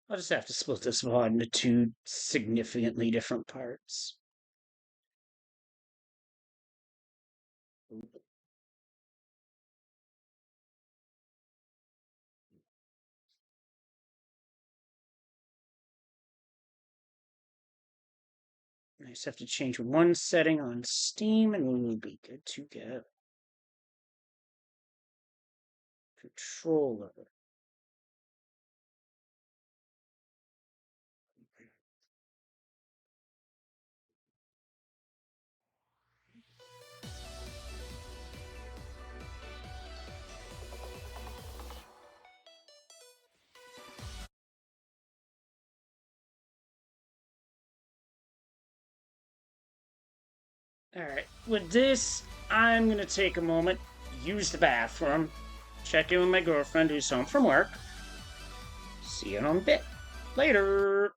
I'll just have to split this VOD into two significantly different parts. I just have to change one setting on Steam and we will be good to go. Controller. Alright, with this, I'm gonna take a moment, use the bathroom, check in with my girlfriend who's home from work. See you in a bit. Later!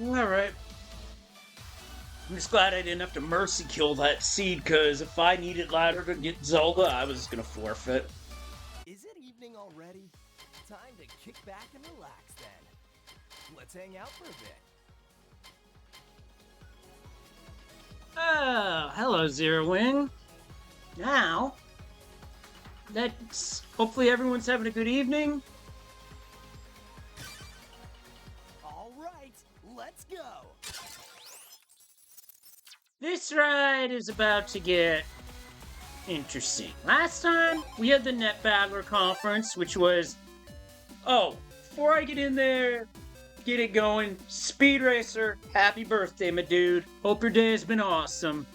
Alright. I'm just glad I didn't have to mercy kill that seed, because if I needed ladder to get Zelda, I was gonna forfeit. Is it evening already? Time to kick back and relax then. Let's hang out for a bit. Oh, hello, Zero Wing. Now, hopefully everyone's having a good evening. All right, let's go. This ride is about to get interesting. Last time, we had the NetBaggler conference, which was... Oh, before I get in there, get it going, Speed Racer, happy birthday, my dude. Hope your day has been awesome.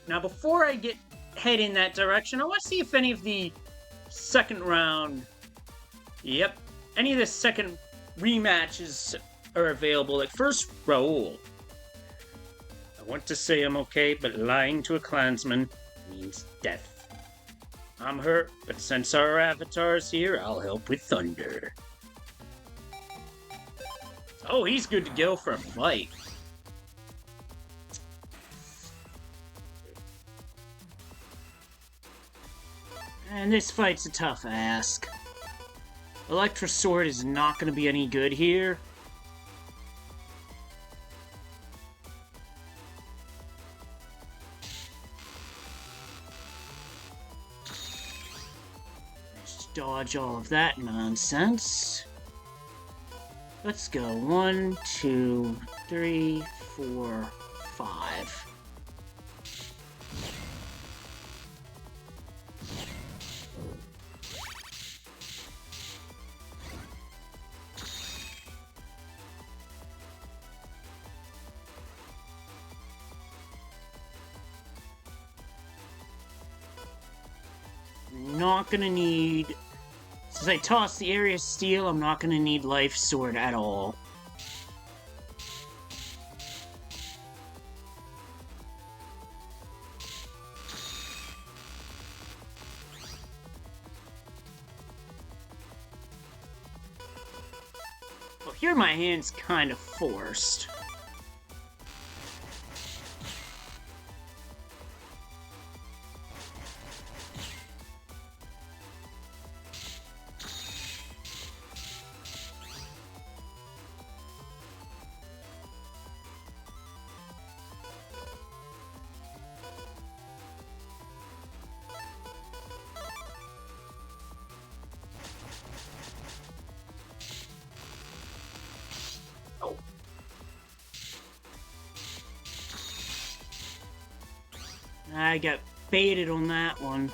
Now, before I head in that direction, I want to see if any of the second round... Yep, any of the second rematches are available. Like, first, Raoul. I want to say I'm okay, but lying to a clansman means death. I'm hurt, but since our avatar's here, I'll help with Thunder. Oh, he's good to go for a fight. And this fight's a tough ask. Electro Sword is not going to be any good here. Let's dodge all of that nonsense. Let's go 1, 2, 3, 4, 5. Not gonna need... Since I tossed the area steel, I'm not gonna need life sword at all. Well, here my hand's kind of forced. I got baited on that one.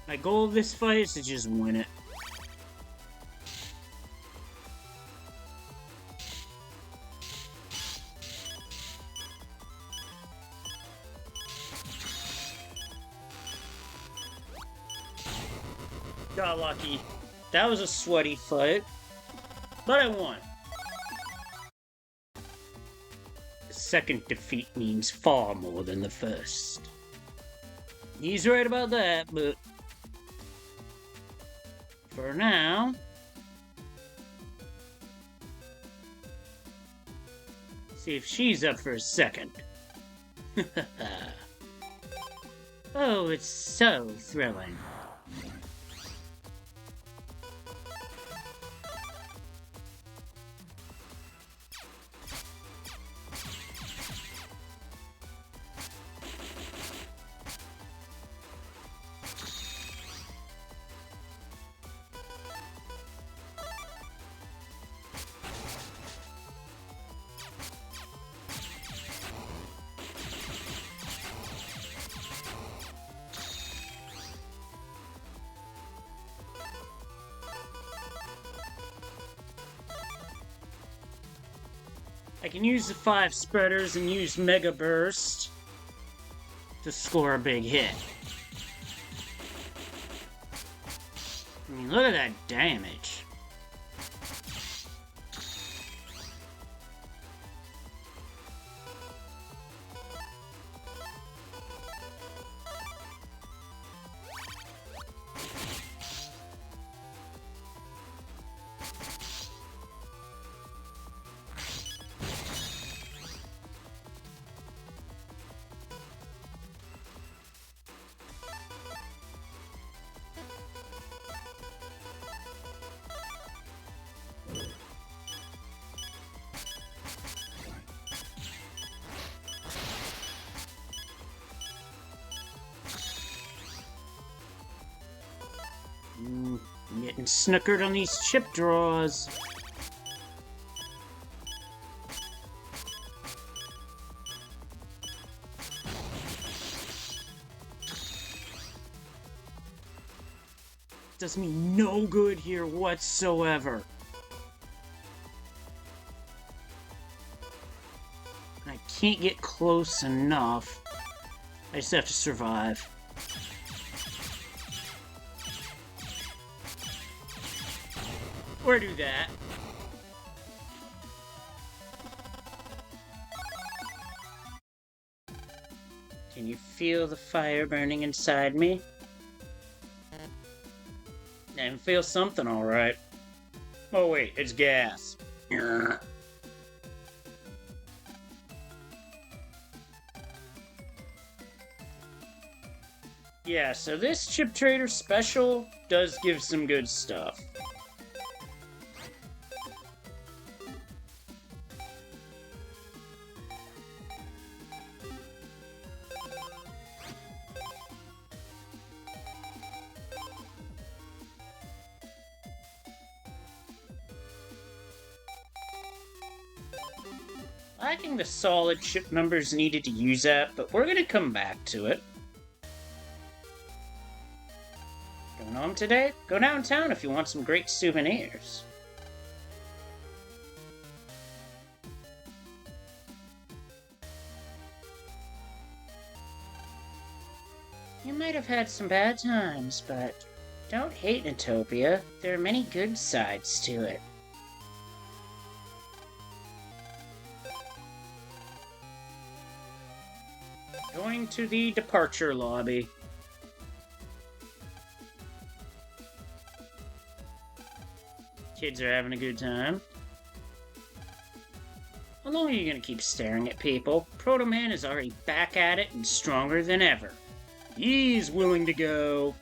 My goal of this fight is to just win it. Got lucky. That was a sweaty fight, but I won. The second defeat means far more than the first. He's right about that, but for now, see if she's up for a second. Oh, it's so thrilling. I can use the 5 spreaders and use Mega Burst to score a big hit. I mean, look at that damage. I'm getting snookered on these chip draws. Does me no good here whatsoever. I can't get close enough. I just have to survive. Or do that. Can you feel the fire burning inside me? I can feel something, alright. Oh wait, it's gas. Yeah, so this Chip Trader special does give some good stuff. I think the solid chip numbers needed to use that, but we're gonna come back to it. Going home today? Go downtown if you want some great souvenirs. You might have had some bad times, but don't hate Utopia. There are many good sides to it. Going to the departure lobby. Kids are having a good time. How long are you gonna keep staring at people? Proto Man is already back at it and stronger than ever. He's willing to go.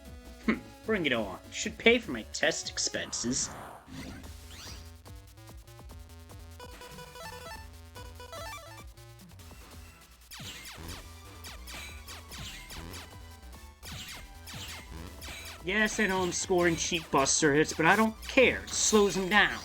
Bring it on. Should pay for my test expenses. Yes, I know I'm scoring cheap buster hits, but I don't care. It slows him down.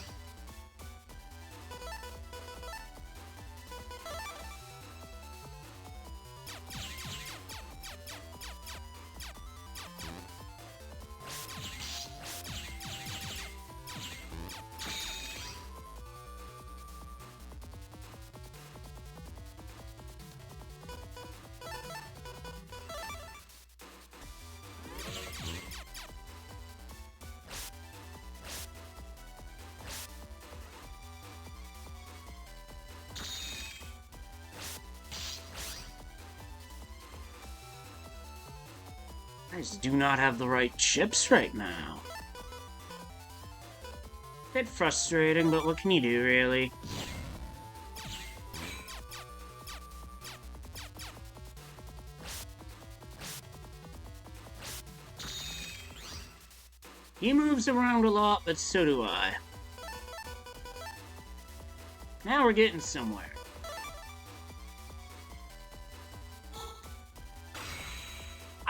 I just do not have the right chips right now. Bit frustrating, but what can you do, really? He moves around a lot, but so do I. Now we're getting somewhere.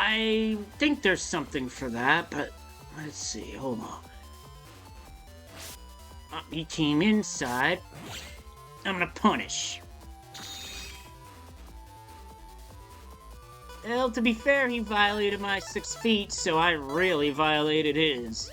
I think there's something for that, but let's see, hold on. He came inside. I'm gonna punish. Well, to be fair, he violated my 6 feet, so I really violated his.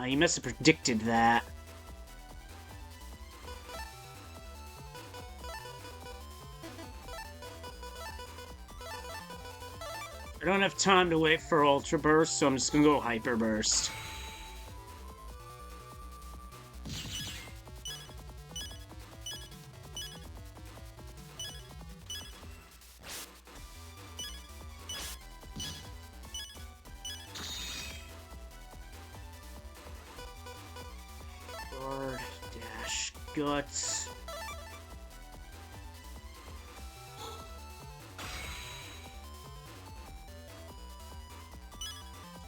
You must have predicted that. I don't have time to wait for Ultra Burst, so I'm just gonna go Hyper Burst. Guard, dash, guts.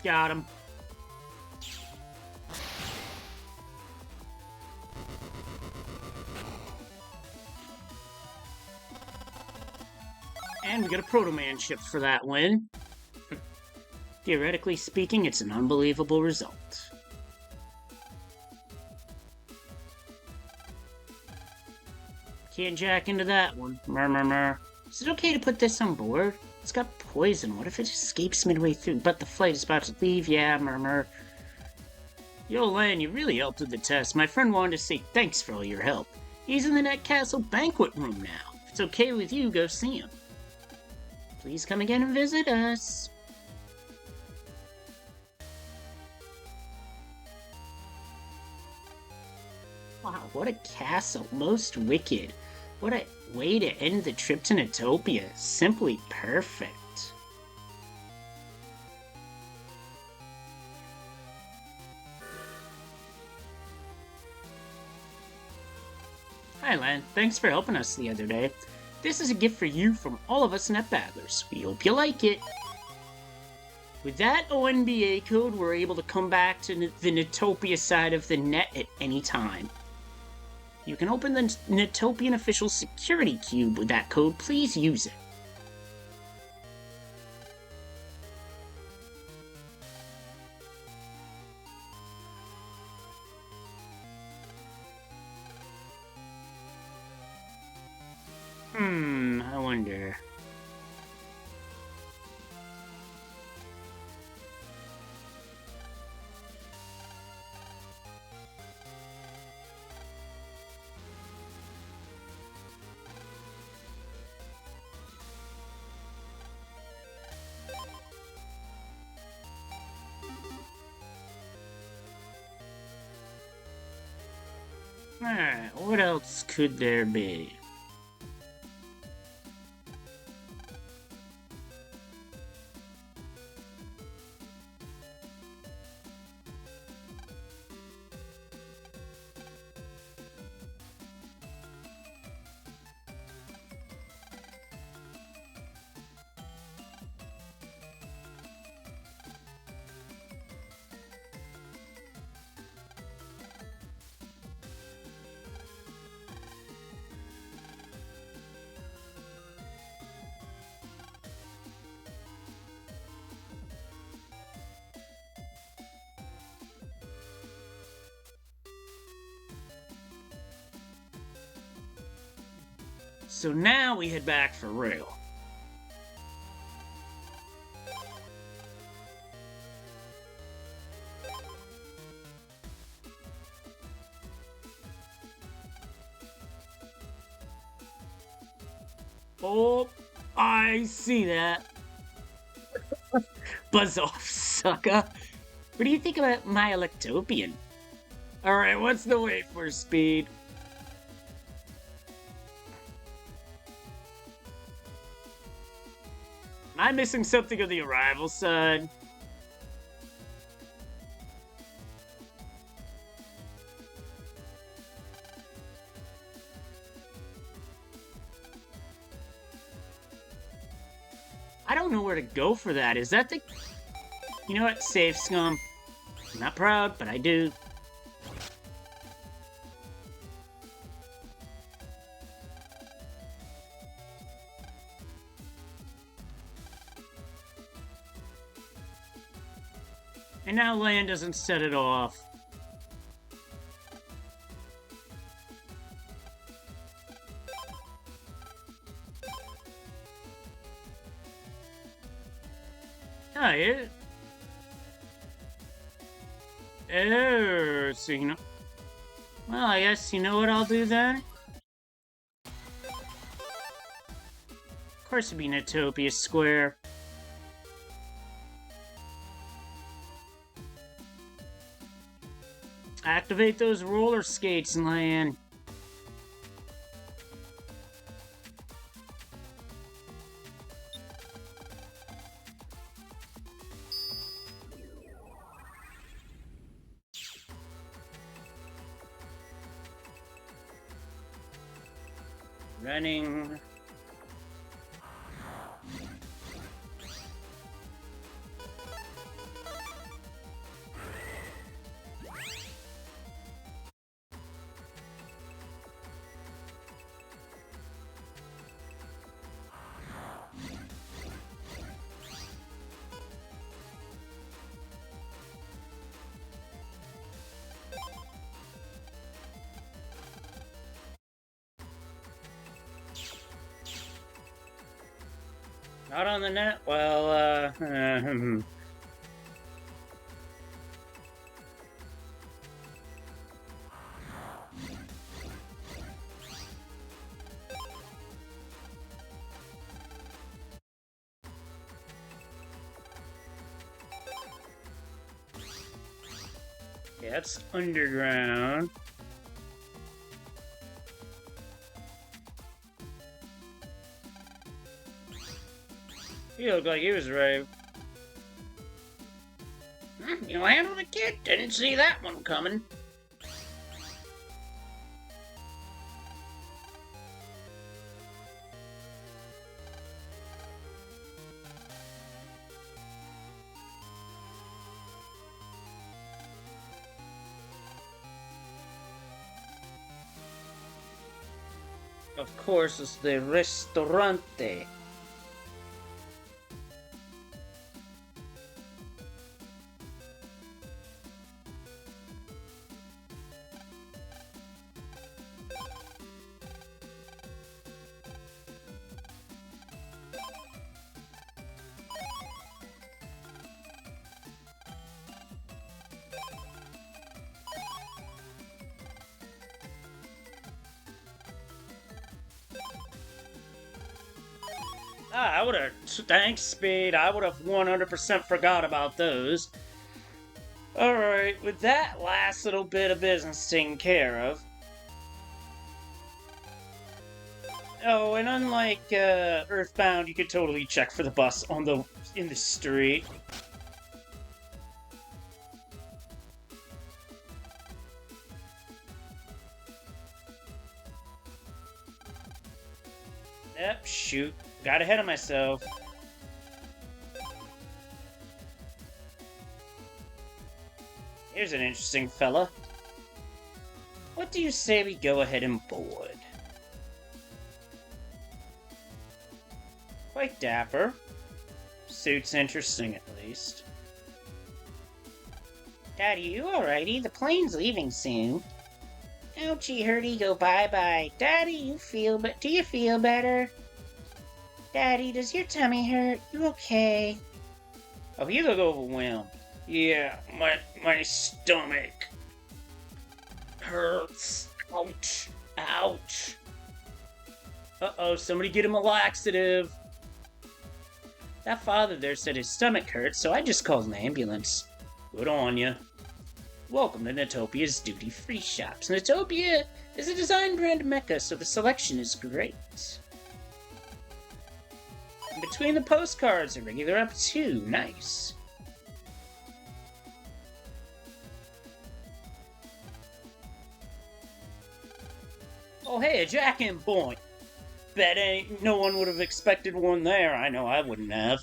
Got him. And we got a Proto Man chip for that win. Theoretically speaking, it's an unbelievable result. Can't jack into that one. Murmur. Is it okay to put this on board? It's got poison. What if it escapes midway through? But the flight is about to leave. Yeah, murmur. Yo, Lan, you really helped with the test. My friend wanted to say thanks for all your help. He's in the Net Castle banquet room now. If it's okay with you, go see him. Please come again and visit us. Wow, what a castle. Most wicked. What a way to end the trip to Netopia. Simply perfect. Hi, Lan. Thanks for helping us the other day. This is a gift for you from all of us Net Battlers. We hope you like it. With that ONBA code, we're able to come back to the Netopia side of the net at any time. You can open the Netopian official security cube with that code. Please use it. I wonder. Alright, what else could there be? So now we head back for real. Oh, I see that. Buzz off, sucker. What do you think about my Electopian? Alright, what's the wait for, Speed? Am I missing something on the arrival side? I don't know where to go for that. Is that the... You know what? Save, scum. I'm not proud, but I do. And now Lan doesn't set it off. Oh, yeah. Oh, so you know... Well, I guess you know what I'll do then? Of course it'd be Natopia Square. Activate those roller skates, Lan. Running. Not on the net? Well, yeah, that's underground. You look like he was right. You handled the kid. Didn't see that one coming. Of course, it's the restaurante. I would have... Thanks, Speed. I would have 100% forgot about those. Alright, with that last little bit of business taken care of... Oh, and unlike Earthbound, you could totally check for the bus in the street. Yep, shoot. Got ahead of myself. Here's an interesting fella. What do you say we go ahead and board? Quite dapper. Suit's interesting, at least. Daddy, you alrighty? The plane's leaving soon. Ouchie, hurty, go bye-bye. Daddy, do you feel better? Daddy, does your tummy hurt? You okay? Oh, you look overwhelmed. Yeah, my stomach hurts. Ouch. Ouch. Uh-oh, somebody get him a laxative. That father there said his stomach hurts, so I just called an ambulance. Good on ya. Welcome to Natopia's duty-free shops. Natopia is a design brand mecca, so the selection is great. In between the postcards, a regular up too. Nice. Oh hey, a jack-in point. Bet ain't no one would have expected one there. I know I wouldn't have.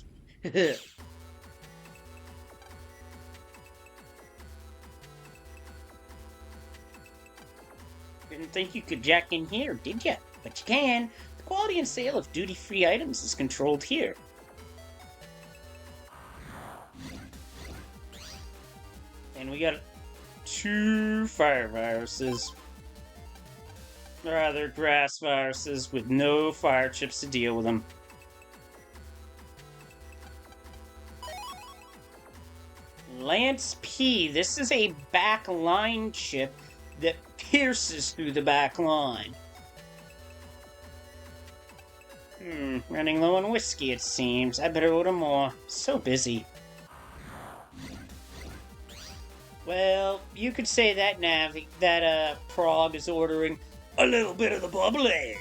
Didn't think you could jack in here, did ya? But you can. The quality and sale of duty-free items is controlled here. And we got 2 fire viruses. Rather, grass viruses with no fire chips to deal with them. Lance P. This is a back line chip that pierces through the back line. Running low on whiskey, it seems. I better order more. So busy. Well, you could say that Prague is ordering a little bit of the bubbly.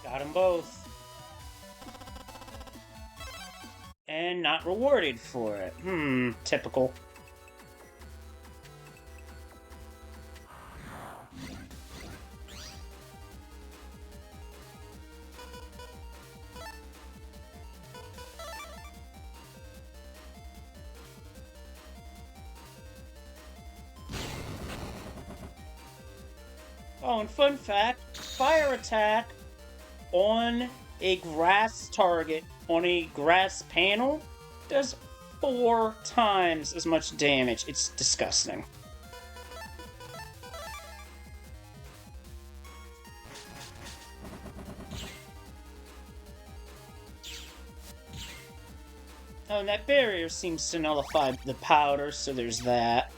Got them both. And not rewarded for it. Typical. Oh, and fun fact, fire attack on a grass target on a grass panel does 4 times as much damage. It's disgusting. Oh, and that barrier seems to nullify the powder, so there's that.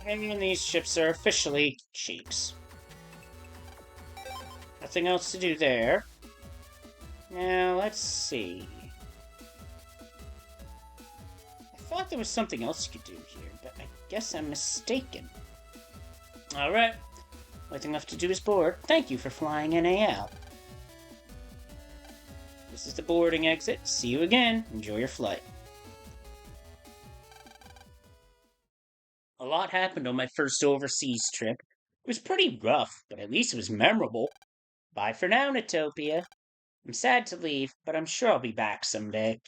And these ships are officially cheeks. Nothing else to do there. Now, let's see. I thought there was something else you could do here, but I guess I'm mistaken. Alright. Nothing left to do is board. Thank you for flying NAL. This is the boarding exit. See you again. Enjoy your flight. A lot happened on my first overseas trip. It was pretty rough, but at least it was memorable. Bye for now, Natopia. I'm sad to leave, but I'm sure I'll be back someday.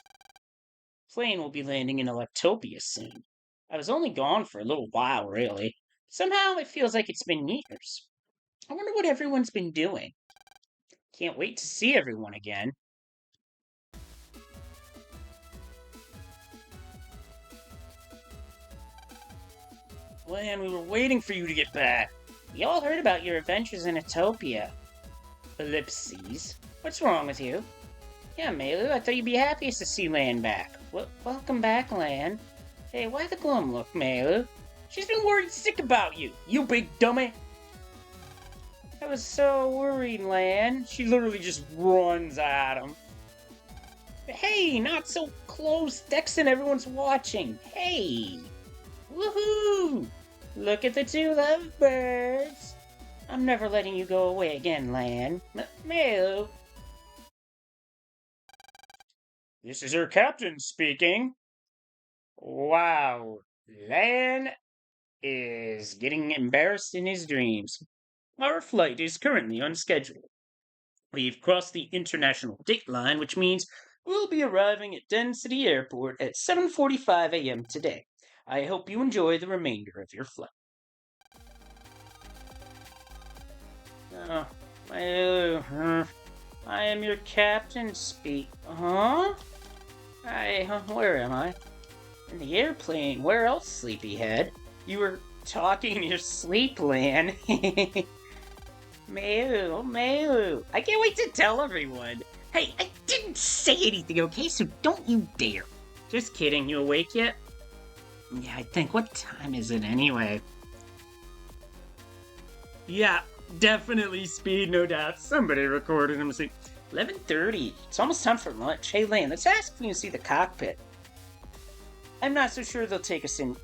Plane will be landing in Electopia soon. I was only gone for a little while, really. Somehow it feels like it's been years. I wonder what everyone's been doing. Can't wait to see everyone again. Lan, we were waiting for you to get back. We all heard about your adventures in Utopia. Ellipses. What's wrong with you? Yeah, Melu, I thought you'd be happiest to see Lan back. Welcome back, Lan. Hey, why the glum look, Melu? She's been worried sick about you, you big dummy. I was so worried, Lan. She literally just runs at him. Hey, not so close, Dexon, everyone's watching. Hey! Woohoo! Look at the 2 lovebirds. I'm never letting you go away again, Lan. Melu. This is her captain speaking. Wow. Lan is getting embarrassed in his dreams. Our flight is currently on schedule. We've crossed the international date line, which means we'll be arriving at Den City Airport at 7:45 a.m. today. I hope you enjoy the remainder of your flight. I am your captain Huh? Where am I? In the airplane. Where else, sleepyhead? You were talking in your sleep, Lan. Melu. I can't wait to tell everyone. Hey, I didn't say anything, okay? So don't you dare. Just kidding. You awake yet? Yeah, I think. What time is it anyway? Yeah, definitely speed, no doubt. Somebody recorded him. 11:30. It's almost time for lunch. Hey, Lan, let's ask if we can see the cockpit. I'm not so sure they'll take us in.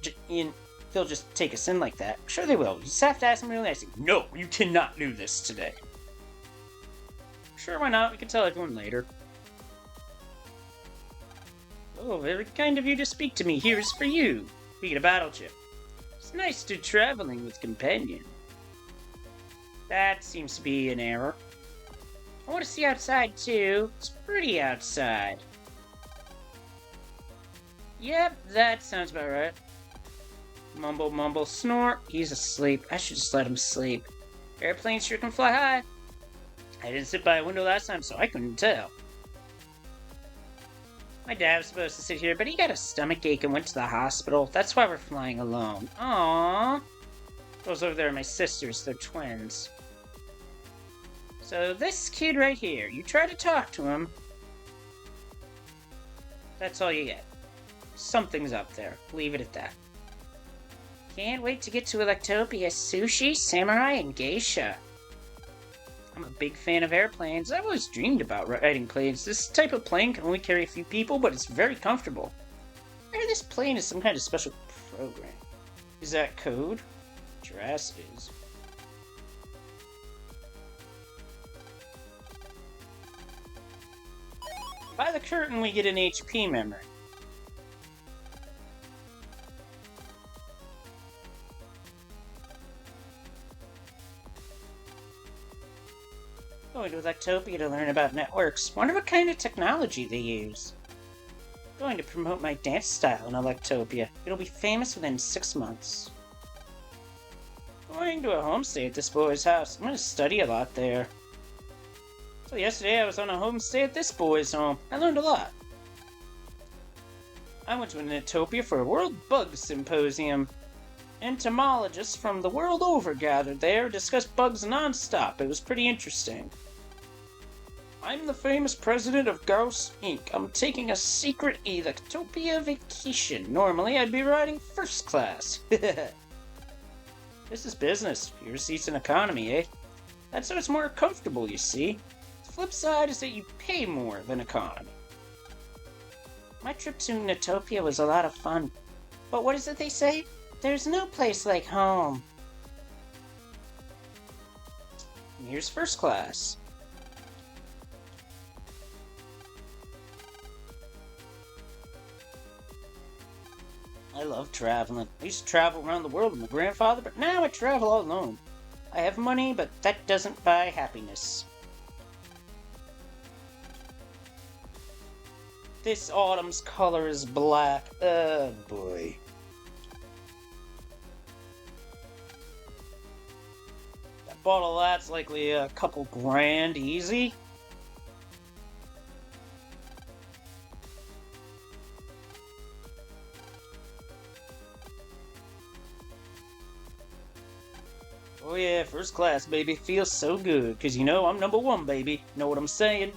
They'll just take us in like that. Sure they will. You just have to ask them really nicely. No, you cannot do this today. Sure, why not? We can tell everyone later. Oh, very kind of you to speak to me. Here's for you. We get a battle chip. It's nice to traveling with companion. That seems to be an error. I want to see outside, too. It's pretty outside. Yep, that sounds about right. Mumble, mumble, snort. He's asleep. I should just let him sleep. Airplanes sure can fly high. I didn't sit by a window last time, so I couldn't tell. My dad was supposed to sit here, but he got a stomach ache and went to the hospital. That's why we're flying alone. Aww. Those over there are my sisters. They're twins. So this kid right here, you try to talk to him. That's all you get. Something's up there. Leave it at that. Can't wait to get to Electopia. Sushi, samurai, and geisha. I'm a big fan of airplanes. I've always dreamed about riding planes. This type of plane can only carry a few people, but it's very comfortable. I hear this plane is some kind of special program. Is that code? Your ass is. By the curtain, we get an HP memory. Going to Electopia to learn about networks. Wonder what kind of technology they use. Going to promote my dance style in Electopia. It'll be famous within 6 months. Going to a homestay at this boy's house. I'm going to study a lot there. So yesterday I was on a homestay at this boy's home. I learned a lot. I went to Electopia for a World Bug Symposium. Entomologists from the world over gathered there, discussed bugs non-stop. It was pretty interesting. I'm the famous president of Gauss Inc. I'm taking a secret Electopia vacation. Normally I'd be riding first class. This is business. Your seat's an economy, eh? That's so it's more comfortable, you see. The flip side is that you pay more than economy. My trip to Electopia was a lot of fun. But what is it they say? There's no place like home. And here's first class. I love traveling. I used to travel around the world with my grandfather, but now I travel all alone. I have money, but that doesn't buy happiness. This autumn's color is black. Oh boy. That bottle of that's likely a couple grand easy. Oh yeah, first class, baby. Feels so good, because you know I'm number one, baby. Know what I'm saying?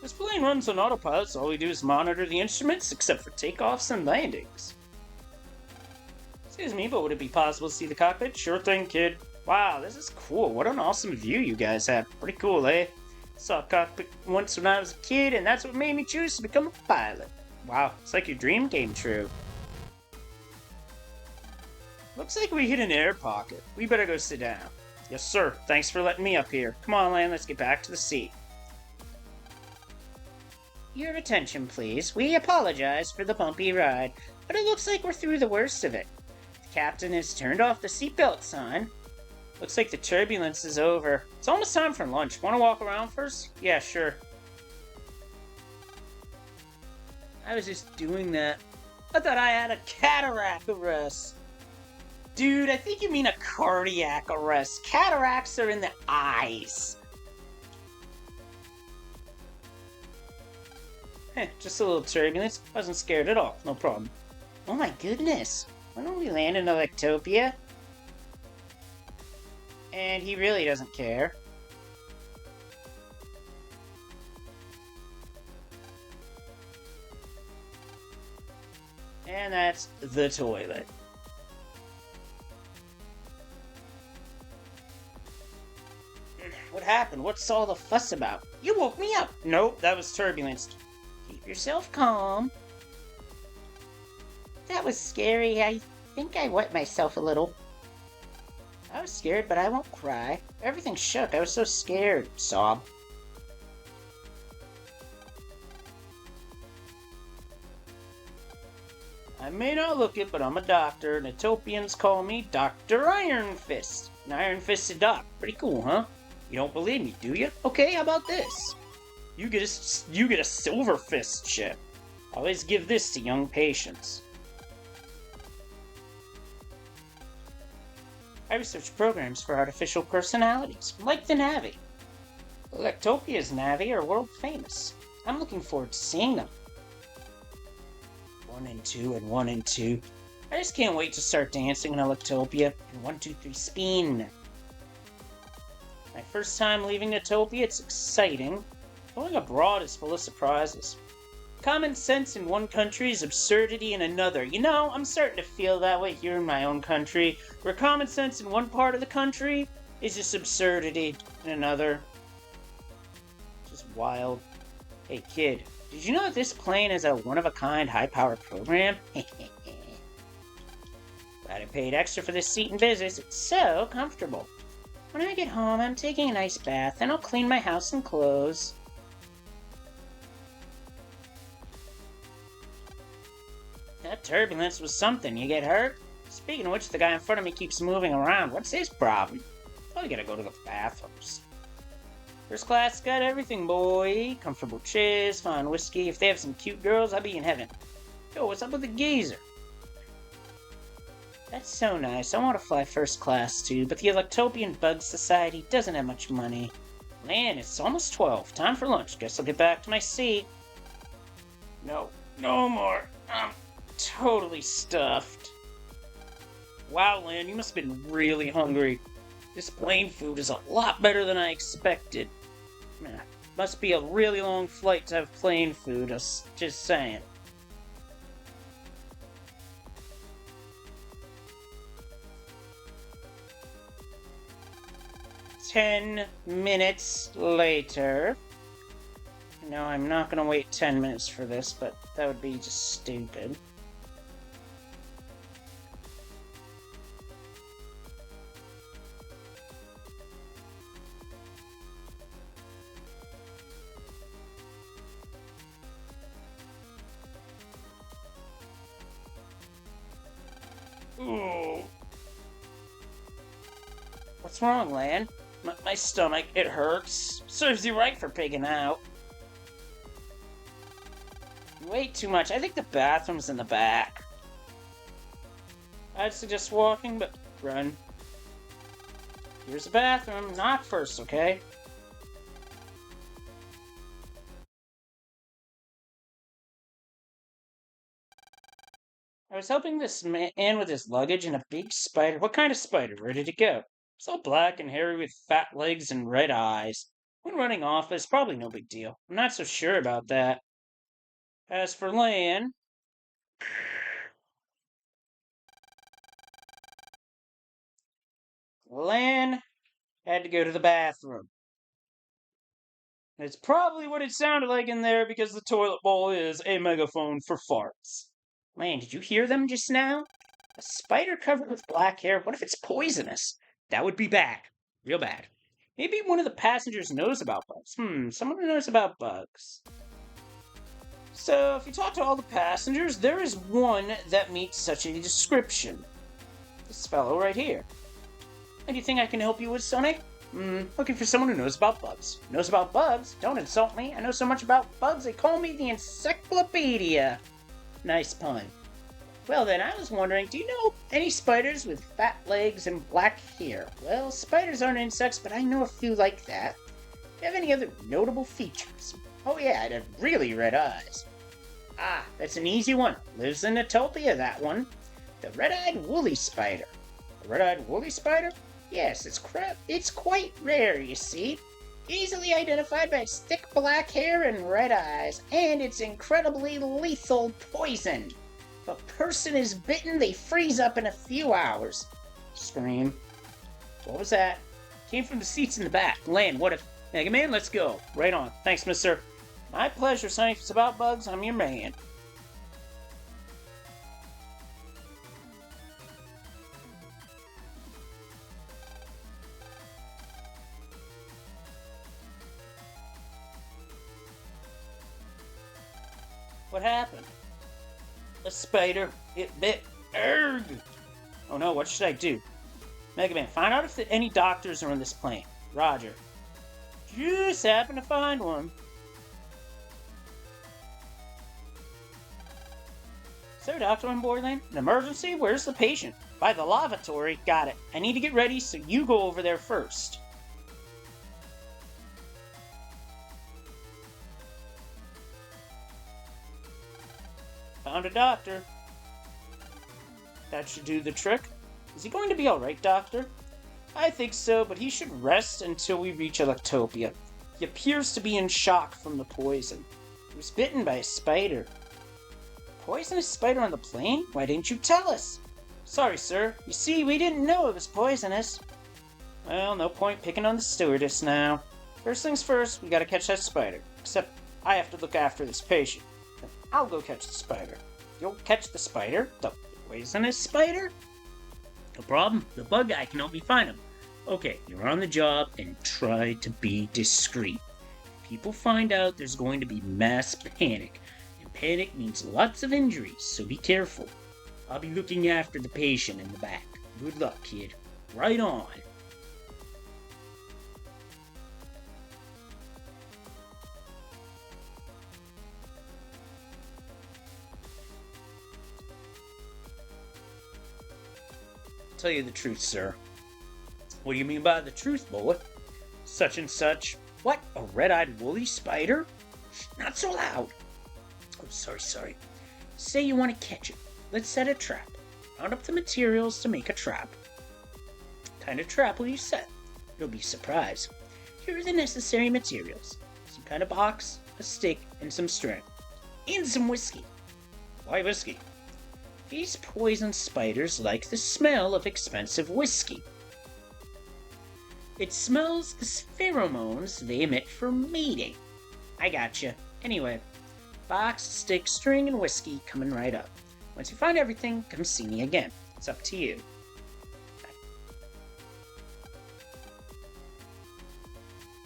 This plane runs on autopilot, so all we do is monitor the instruments, except for takeoffs and landings. Excuse me, but would it be possible to see the cockpit? Sure thing, kid. Wow, this is cool. What an awesome view you guys have. Pretty cool, eh? Saw a cockpit once when I was a kid, and that's what made me choose to become a pilot. Wow, it's like your dream came true. Looks like we hit an air pocket. We better go sit down. Yes, sir. Thanks for letting me up here. Come on, Lan, let's get back to the seat. Your attention, please. We apologize for the bumpy ride, but it looks like we're through the worst of it. The captain has turned off the seatbelt sign. Looks like the turbulence is over. It's almost time for lunch. Want to walk around first? Yeah, sure. I was just doing that. I thought I had a cataract arrest. Dude, I think you mean a cardiac arrest. Cataracts are in the eyes. Just a little turbulence. Wasn't scared at all. No problem. Oh my goodness. When will we land in Electopia? And he really doesn't care. And that's the toilet. What happened? What's all the fuss about? You woke me up! Nope, that was turbulence. Keep yourself calm. That was scary. I think I wet myself a little. I was scared, but I won't cry. Everything shook. I was so scared. Sob. I may not look it, but I'm a doctor. Netopians call me Dr. Iron Fist. An Iron Fisted doc. Pretty cool, huh? You don't believe me, do you? Okay, how about this? You get a Silver Fist chip. I always give this to young patients. I research programs for artificial personalities, like the Navi. Electopia's Navi are world famous. I'm looking forward to seeing them. 1 and 2 and 1 and 2. I just can't wait to start dancing in Electopia. And 1, 2, 3, spin. My first time leaving Etopia, it's exciting. Going abroad is full of surprises. Common sense in one country is absurdity in another. You know, I'm starting to feel that way here in my own country, where common sense in one part of the country is just absurdity in another. Just wild. Hey kid, did you know that this plane is a one-of-a-kind high-powered program? Glad I paid extra for this seat and visits. It's so comfortable. When I get home, I'm taking a nice bath, and I'll clean my house and clothes. That turbulence was something. You get hurt? Speaking of which, the guy in front of me keeps moving around. What's his problem? Probably gotta go to the bathrooms. First class got everything, boy. Comfortable chairs, fine whiskey. If they have some cute girls, I'll be in heaven. Yo, what's up with the geezer? That's so nice. I want to fly first class too, but the Electopian Bug Society doesn't have much money. Man, it's almost 12. Time for lunch. Guess I'll get back to my seat. No more. I'm totally stuffed. Wow, Lan, you must have been really hungry. This plane food is a lot better than I expected. Must be a really long flight to have plane food, just saying. "10 minutes later." No, I'm not gonna wait 10 minutes for this, but that would be just stupid. Ooh. What's wrong, Lan? My stomach, it hurts. Serves you right for pigging out. You ate too much. I think the bathroom's in the back. I'd suggest walking, but run. Here's the bathroom. Knock first, okay? I was helping this man with his luggage and a big spider. What kind of spider? Where did it go? It's all black and hairy with fat legs and red eyes. When running off, it's probably no big deal. I'm not so sure about that. As for Lan, Lan had to go to the bathroom. It's probably what it sounded like in there because the toilet bowl is a megaphone for farts. Lan, did you hear them just now? A spider covered with black hair? What if it's poisonous? That would be bad. Real bad. Maybe one of the passengers knows about bugs. Someone who knows about bugs. So, if you talk to all the passengers, there is one that meets such a description. This fellow right here. Anything I can help you with, Sonic? Looking for someone who knows about bugs. Knows about bugs? Don't insult me. I know so much about bugs, they call me the encyclopedia. Nice pun. Well then, I was wondering, do you know any spiders with fat legs and black hair? Well, spiders aren't insects, but I know a few like that. Do you have any other notable features? Oh yeah, it had really red eyes. Ah, that's an easy one. Lives in Utopia, that one. The red-eyed woolly spider. The red-eyed woolly spider? Yes, it's quite rare, you see. Easily identified by its thick black hair and red eyes, and its incredibly lethal poison. If a person is bitten, they freeze up in a few hours. Scream. What was that? Came from the seats in the back. Lan, what if... Mega Man, let's go. Right on. Thanks, mister. My pleasure, Sonny. If it's about bugs, I'm your man. What happened? A spider. It bit. Erg! Oh no, what should I do? Mega Man, find out if any doctors are on this plane. Roger. Just happen to find one. Is there a doctor on board then? An emergency? Where's the patient? By the lavatory. Got it. I need to get ready, so you go over there first. Found a doctor. That should do the trick. Is he going to be alright, Doctor? I think so, but he should rest until we reach Electopia. He appears to be in shock from the poison. He was bitten by a spider. Poisonous spider on the plane? Why didn't you tell us? Sorry, sir. You see, we didn't know it was poisonous. Well, no point picking on the stewardess now. First things first, we gotta catch that spider. Except, I have to look after this patient. I'll go catch the spider. You'll catch the spider? The poisonous spider? No problem. The bug guy can help me find him. Okay, you're on the job and try to be discreet. If people find out, there's going to be mass panic. And panic means lots of injuries, so be careful. I'll be looking after the patient in the back. Good luck, kid. Right on. Tell you the truth, sir. What do you mean by the truth, boy? Such and such. What? A red-eyed woolly spider? Not so loud. Oh, sorry. Say you want to catch it. Let's set a trap. Round up the materials to make a trap. What kind of trap will you set? You'll be surprised. Here are the necessary materials. Some kind of box, a stick, and some string. And some whiskey. Why whiskey? These poison spiders like the smell of expensive whiskey. It smells the pheromones they emit for mating. I gotcha. Anyway, box, stick, string, and whiskey coming right up. Once you find everything, come see me again. It's up to you.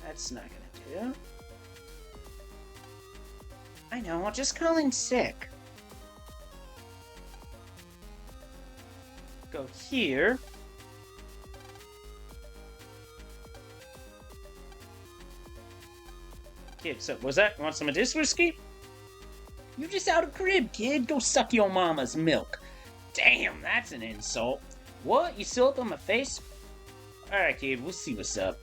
That's not gonna do. I know, I'll just call in sick. Go here. Kid, so was that? Want some of this whiskey? You just out of crib, kid. Go suck your mama's milk. Damn, that's an insult. What? You still up on my face? Alright, kid, we'll see what's up.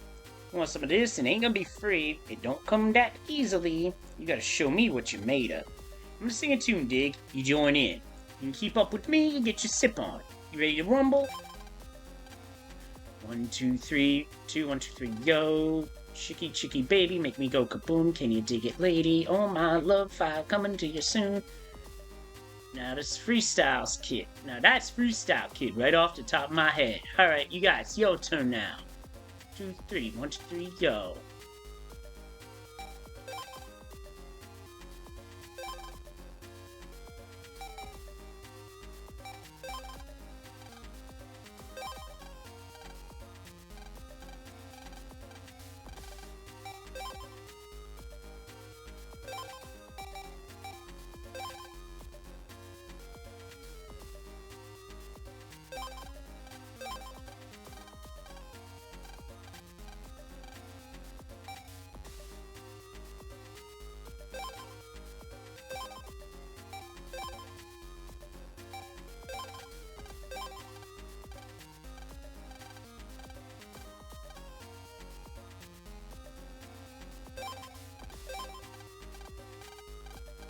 You want some of this? It ain't gonna be free. It don't come that easily. You gotta show me what you're made of. I'm gonna sing a tune, Dig. You join in. You can keep up with me and get your sip on. You ready to rumble? 1, 2, 3, 2, 1, 2, 3, go. Chicky baby, make me go kaboom. Can you dig it, lady? Oh my love, file coming to you soon. Now this freestyles, kid. Now that's freestyle, kid, right off the top of my head. Alright, you guys, your turn now. 2, 3, 1, 2, 3, go.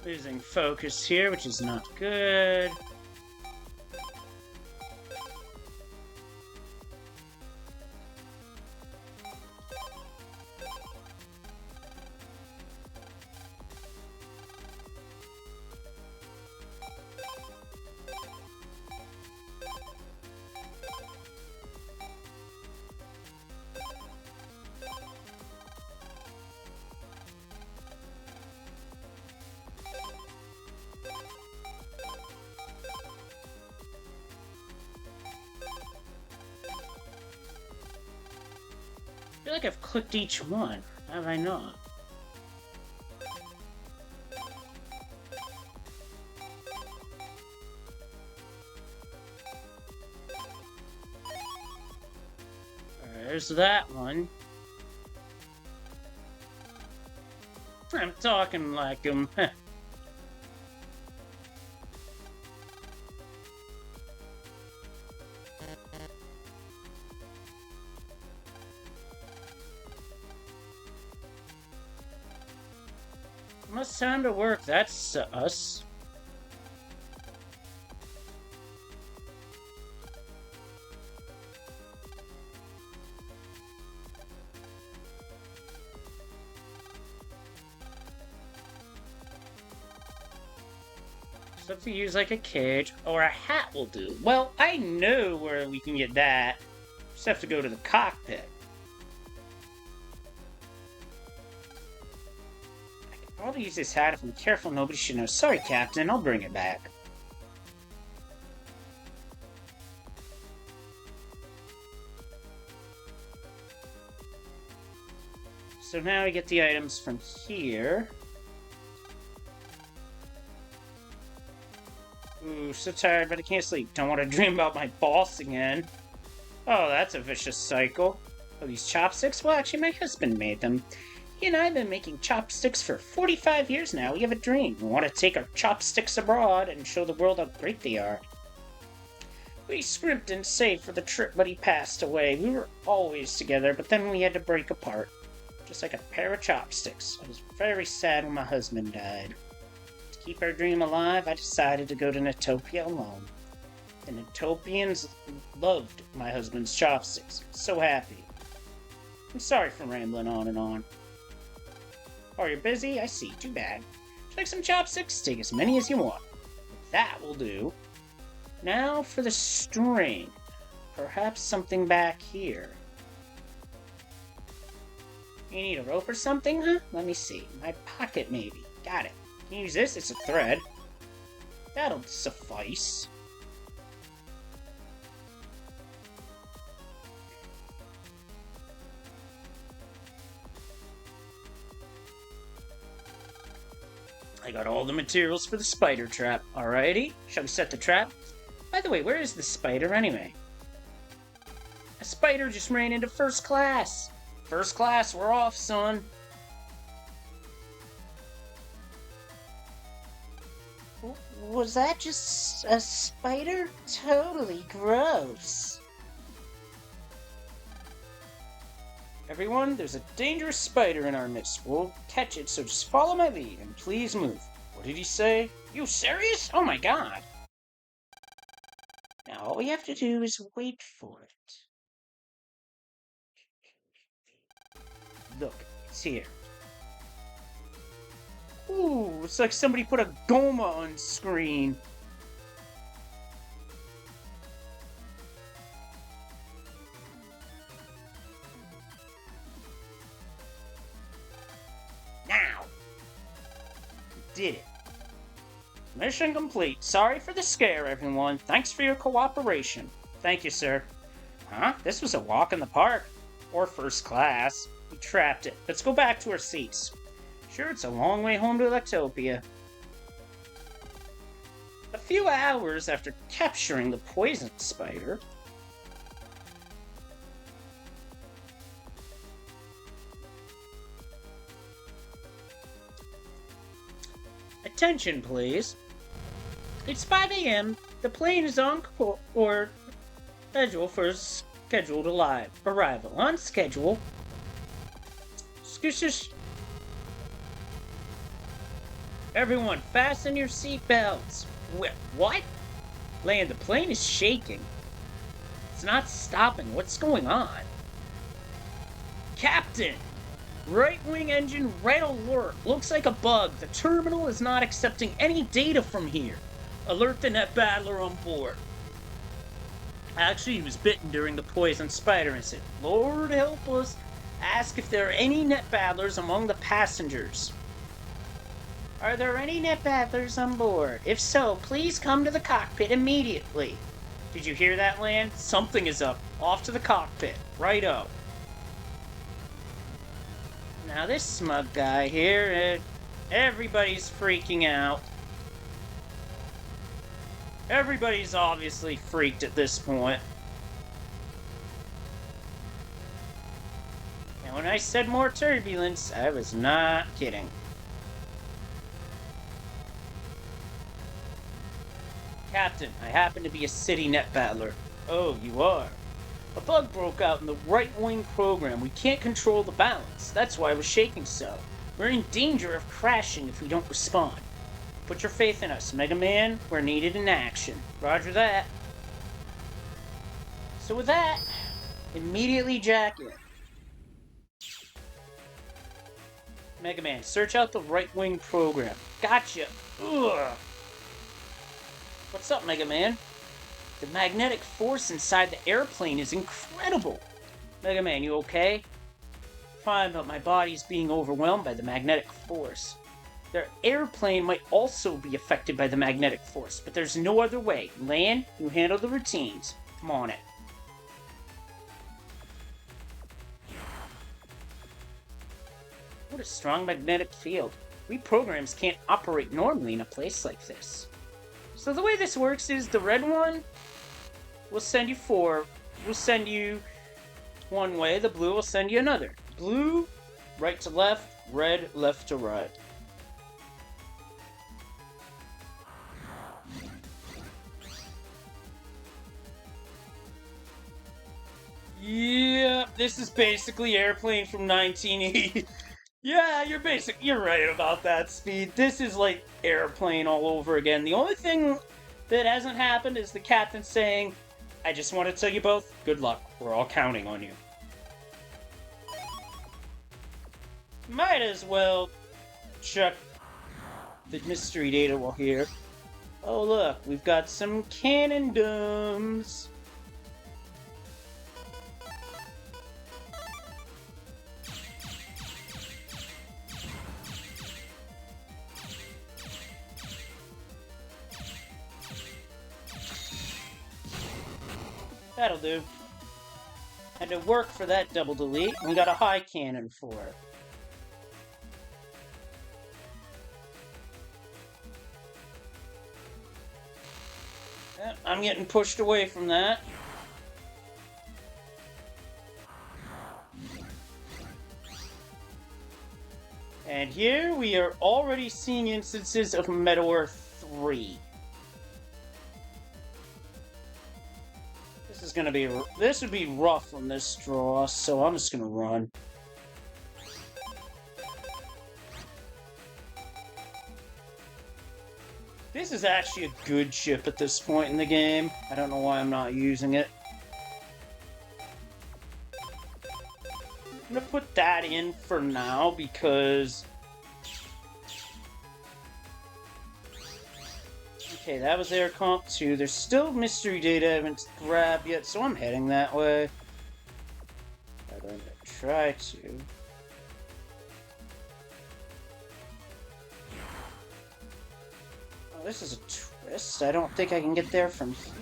Losing focus here, which is not good. I feel like I've clicked each one. Have I not? There's that one. I'm talking like him. Must time to work, that's us. Stuff to use like a cage, or a hat will do. Well, I know where we can get that. Just have to go to the cockpit. I could probably use this hat if I'm careful. Nobody should know. Sorry, Captain. I'll bring it back. So now we get the items from here. Ooh, so tired, but I can't sleep. Don't want to dream about my boss again. Oh, that's a vicious cycle. Oh, these chopsticks? Well, actually, my husband made them. He and I have been making chopsticks for 45 years now. We have a dream. We want to take our chopsticks abroad and show the world how great they are. We scrimped and saved for the trip, but he passed away. We were always together, but then we had to break apart. Just like a pair of chopsticks. I was very sad when my husband died. To keep our dream alive, I decided to go to Netopia alone. The Netopians loved my husband's chopsticks. So happy. I'm sorry for rambling on and on. Oh, you're busy? I see. Too bad. Would you like some chopsticks? Take as many as you want. That will do. Now for the string. Perhaps something back here. You need a rope or something, huh? Let me see. My pocket, maybe. Got it. Can you use this? It's a thread. That'll suffice. I got all the materials for the spider trap. Alrighty. Shall we set the trap? By the way, where is the spider anyway? A spider just ran into first class. First class, we're off, son. Was that just a spider? Totally gross. Everyone, there's a dangerous spider in our midst. We'll catch it, so just follow my lead and please move. What did he say? You serious? Oh my god. Now all we have to do is wait for it. Look, it's here. Ooh, it's like somebody put a Goma on screen. Now! Did it. Mission complete. Sorry for the scare, everyone. Thanks for your cooperation. Thank you, sir. Huh? This was a walk in the park. Or first class. We trapped it. Let's go back to our seats. Sure, it's a long way home to Electopia. A few hours after capturing the poison spider... Attention, please. It's 5 a.m. The plane is on or schedule for its scheduled arrival. On schedule. Excuse. Everyone, fasten your seatbelts. What? Land, the plane is shaking. It's not stopping. What's going on? Captain! Right wing engine red alert. Looks like a bug. The terminal is not accepting any data from here. Alert the net battler on board. Actually, he was bitten during the poison spider incident. Lord help us. Ask if there are any net battlers among the passengers. Are there any net battlers on board? If so, please come to the cockpit immediately. Did you hear that, Lan? Something is up. Off to the cockpit. Righto. Now this smug guy here, everybody's freaking out. Everybody's obviously freaked at this point. And when I said more turbulence, I was not kidding. Captain, I happen to be a city net battler. Oh, you are? A bug broke out in the right-wing program. We can't control the balance. That's why we're shaking so. We're in danger of crashing if we don't respond. Put your faith in us, Mega Man. We're needed in action. Roger that. So with that, immediately jack in. Mega Man, search out the right-wing program. Gotcha. Ugh. What's up, Mega Man? The magnetic force inside the airplane is incredible. Mega Man, you okay? Fine, but my body's being overwhelmed by the magnetic force. Their airplane might also be affected by the magnetic force, but there's no other way. Lan, you handle the routines. I'm on it. What a strong magnetic field. We programs can't operate normally in a place like this. So the way this works is the red one will send you one way, the blue will send you another. Blue, right to left, red, left to right. Yeah, this is basically Airplane from 1980. Yeah, you're right about that, Speed. This is like Airplane all over again. The only thing that hasn't happened is the captain saying, I just want to tell you both, good luck. We're all counting on you. Might as well check the mystery data while here. Oh look, we've got some cannon domes. That'll do. Had to work for that double delete, and we got a high cannon for it. I'm getting pushed away from that. And here we are already seeing instances of Meteor 3. This would be rough on this draw, so I'm just gonna run. This is actually a good ship at this point in the game. I don't know why I'm not using it. I'm gonna put that in for now because... Okay, that was Air Comp 2. There's still mystery data I haven't grabbed yet, so I'm heading that way. I'm going to try to. Oh, this is a twist. I don't think I can get there from here.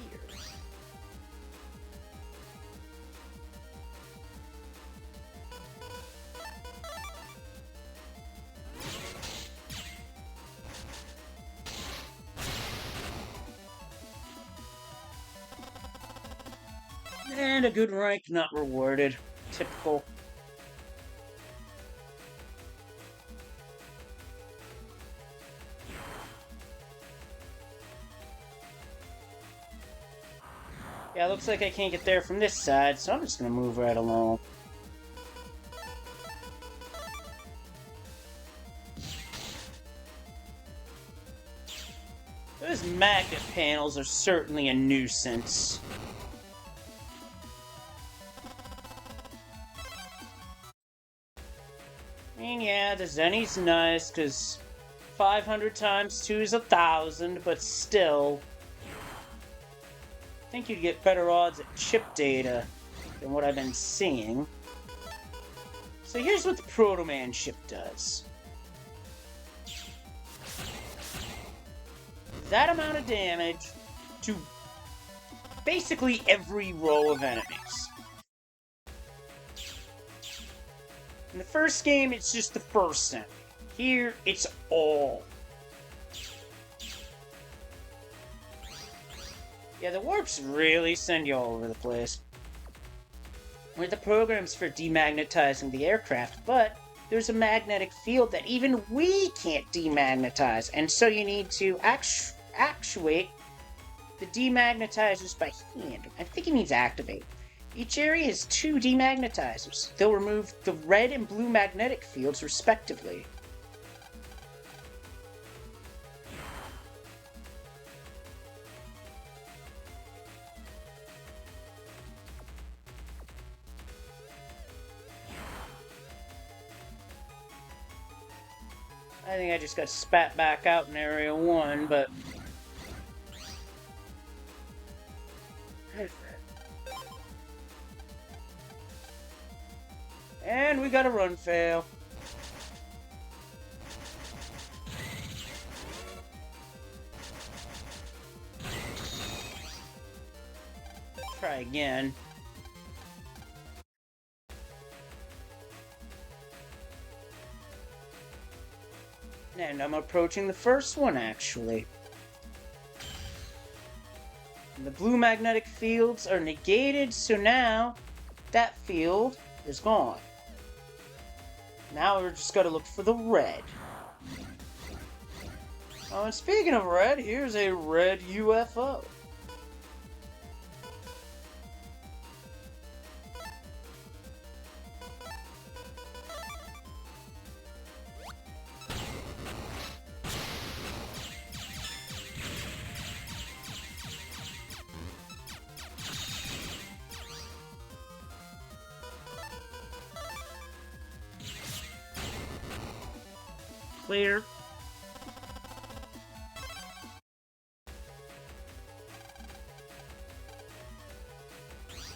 And a good rank not rewarded. Typical. Yeah, looks like I can't get there from this side, so I'm just gonna move right along. Those magnet panels are certainly a nuisance. I mean, yeah, the Zenny's nice, because 500 times 2 is 1,000, but still... I think you'd get better odds at chip data than what I've been seeing. So here's what the Proto Man ship does. That amount of damage to basically every row of enemies. In the first game, it's just the first enemy. Here, it's all. Yeah, the warps really send you all over the place. with the programs for demagnetizing the aircraft, but there's a magnetic field that even we can't demagnetize, and so you need to actuate the demagnetizers by hand. I think he means activate. Each area has 2 demagnetizers. They'll remove the red and blue magnetic fields, respectively. I think I just got spat back out in Area 1, but... And we got a run fail. Try again. And I'm approaching the first one, actually. And the blue magnetic fields are negated, so now that field is gone. Now we're just gotta look for the red. Oh, and speaking of red, here's a red UFO. Clear.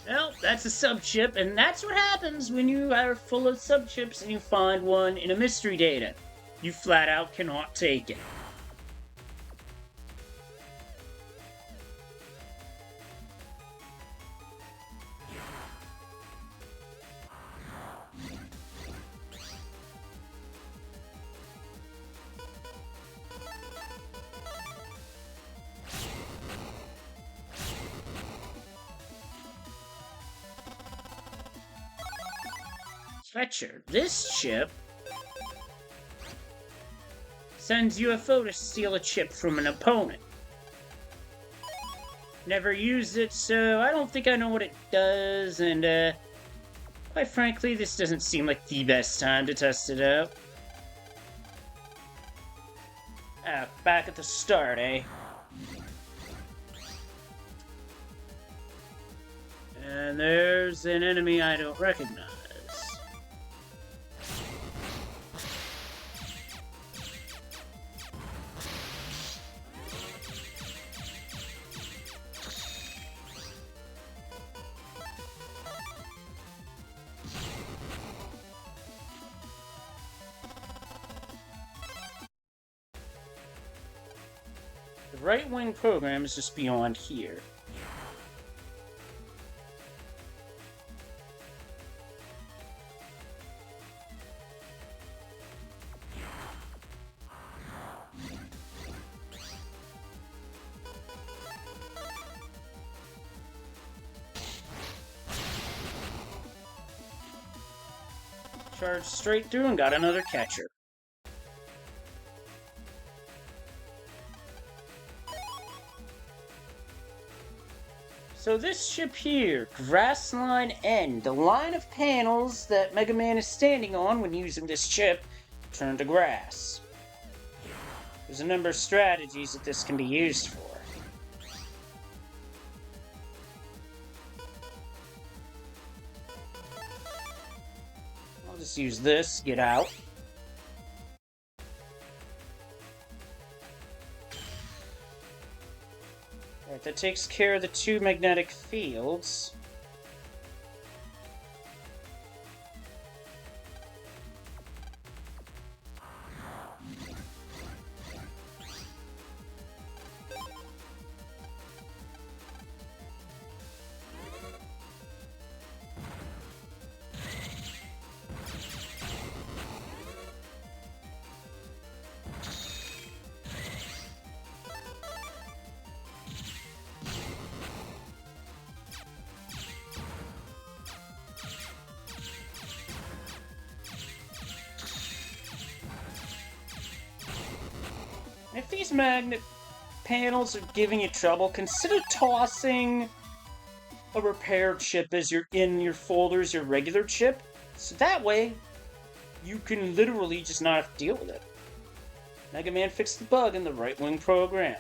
Well, that's a sub-chip, and that's what happens when you are full of sub-chips and you find one in a mystery data. You flat out cannot take it. Fetcher, this chip sends UFO to steal a chip from an opponent. Never used it, so I don't think I know what it does, and quite frankly, this doesn't seem like the best time to test it out. Ah, back at the start, eh? And there's an enemy I don't recognize. The right-wing program is just beyond here. Charged straight through and got another catcher. So this ship here, Grass Line N, the line of panels that Mega Man is standing on when using this chip, turn to grass. There's a number of strategies that this can be used for. I'll just use this, get out. Alright, that takes care of the 2 magnetic fields. If these magnet panels are giving you trouble, consider tossing a repair chip as you're in your folders, your regular chip. So that way, you can literally just not have to deal with it. Mega Man fixed the bug in the right wing program.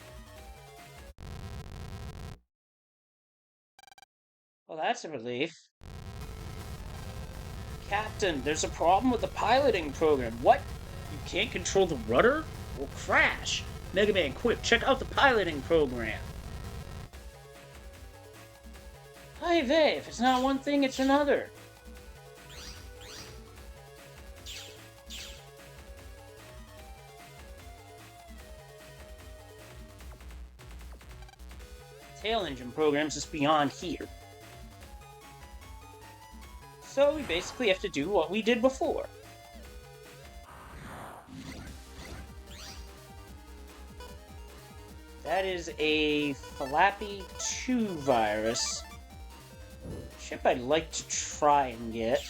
Well, that's a relief. Captain, there's a problem with the piloting program. What? You can't control the rudder? We'll crash. Mega Man, quick, check out the piloting program. Hi, vey, if it's not one thing, it's another. Tail engine programs is beyond here. So we basically have to do what we did before. That is a Flappy 2 virus. Chip I'd like to try and get.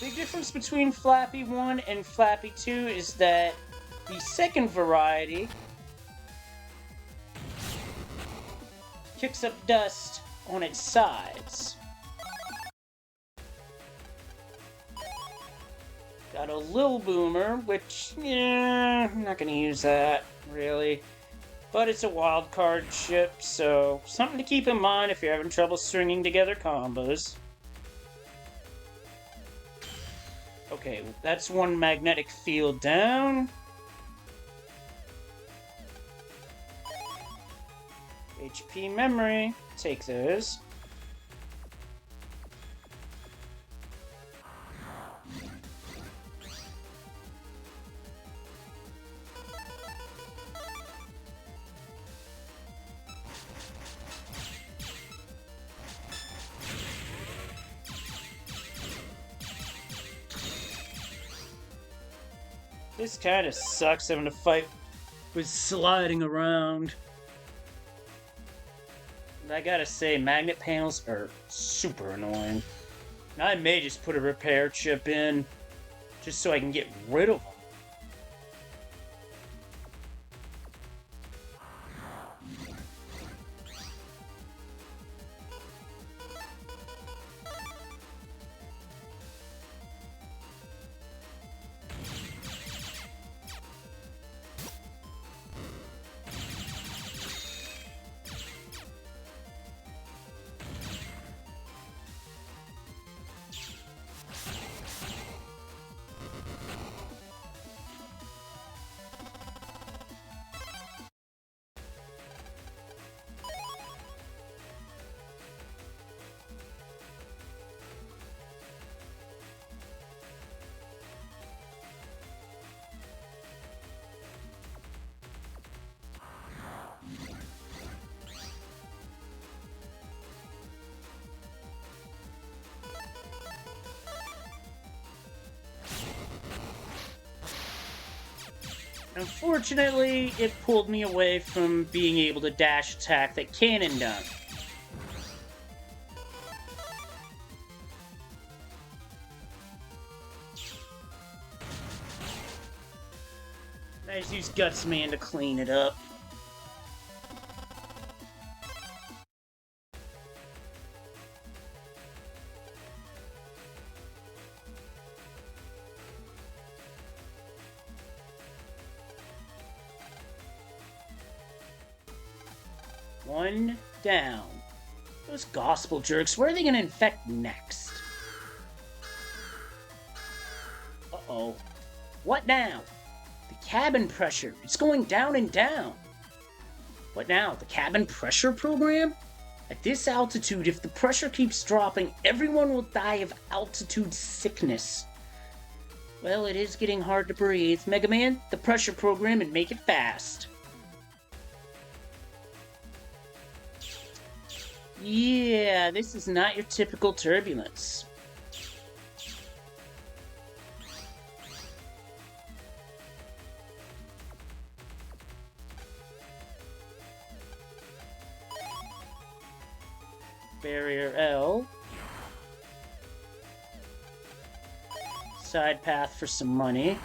Big difference between Flappy 1 and Flappy 2 is that the second variety kicks up dust on its sides. Got a Lil Boomer, which, yeah, I'm not gonna use that, really. But it's a wild card chip, so something to keep in mind if you're having trouble stringing together combos. Okay, that's one magnetic field down. HP memory, take those. This kind of sucks having to fight with sliding around. I gotta say, magnet panels are super annoying. And I may just put a repair chip in, just so I can get rid of them. Unfortunately, it pulled me away from being able to dash attack that cannon done. I just used Guts Man to clean it up. One down. Those gospel jerks, where are they going to infect next? Uh-oh. What now? The cabin pressure. It's going down and down. What now? The cabin pressure program? At this altitude, if the pressure keeps dropping, everyone will die of altitude sickness. Well, it is getting hard to breathe. Mega Man, the pressure program, and make it fast. Yeah, this is not your typical turbulence. Barrier L. Side path for some money.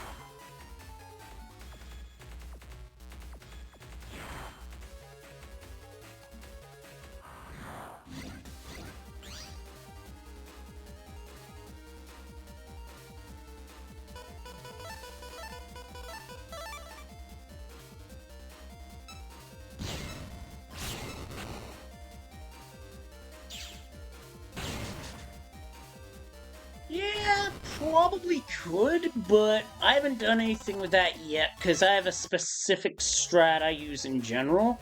Yeah, probably could, but I haven't done anything with that yet because I have a specific strat I use in general.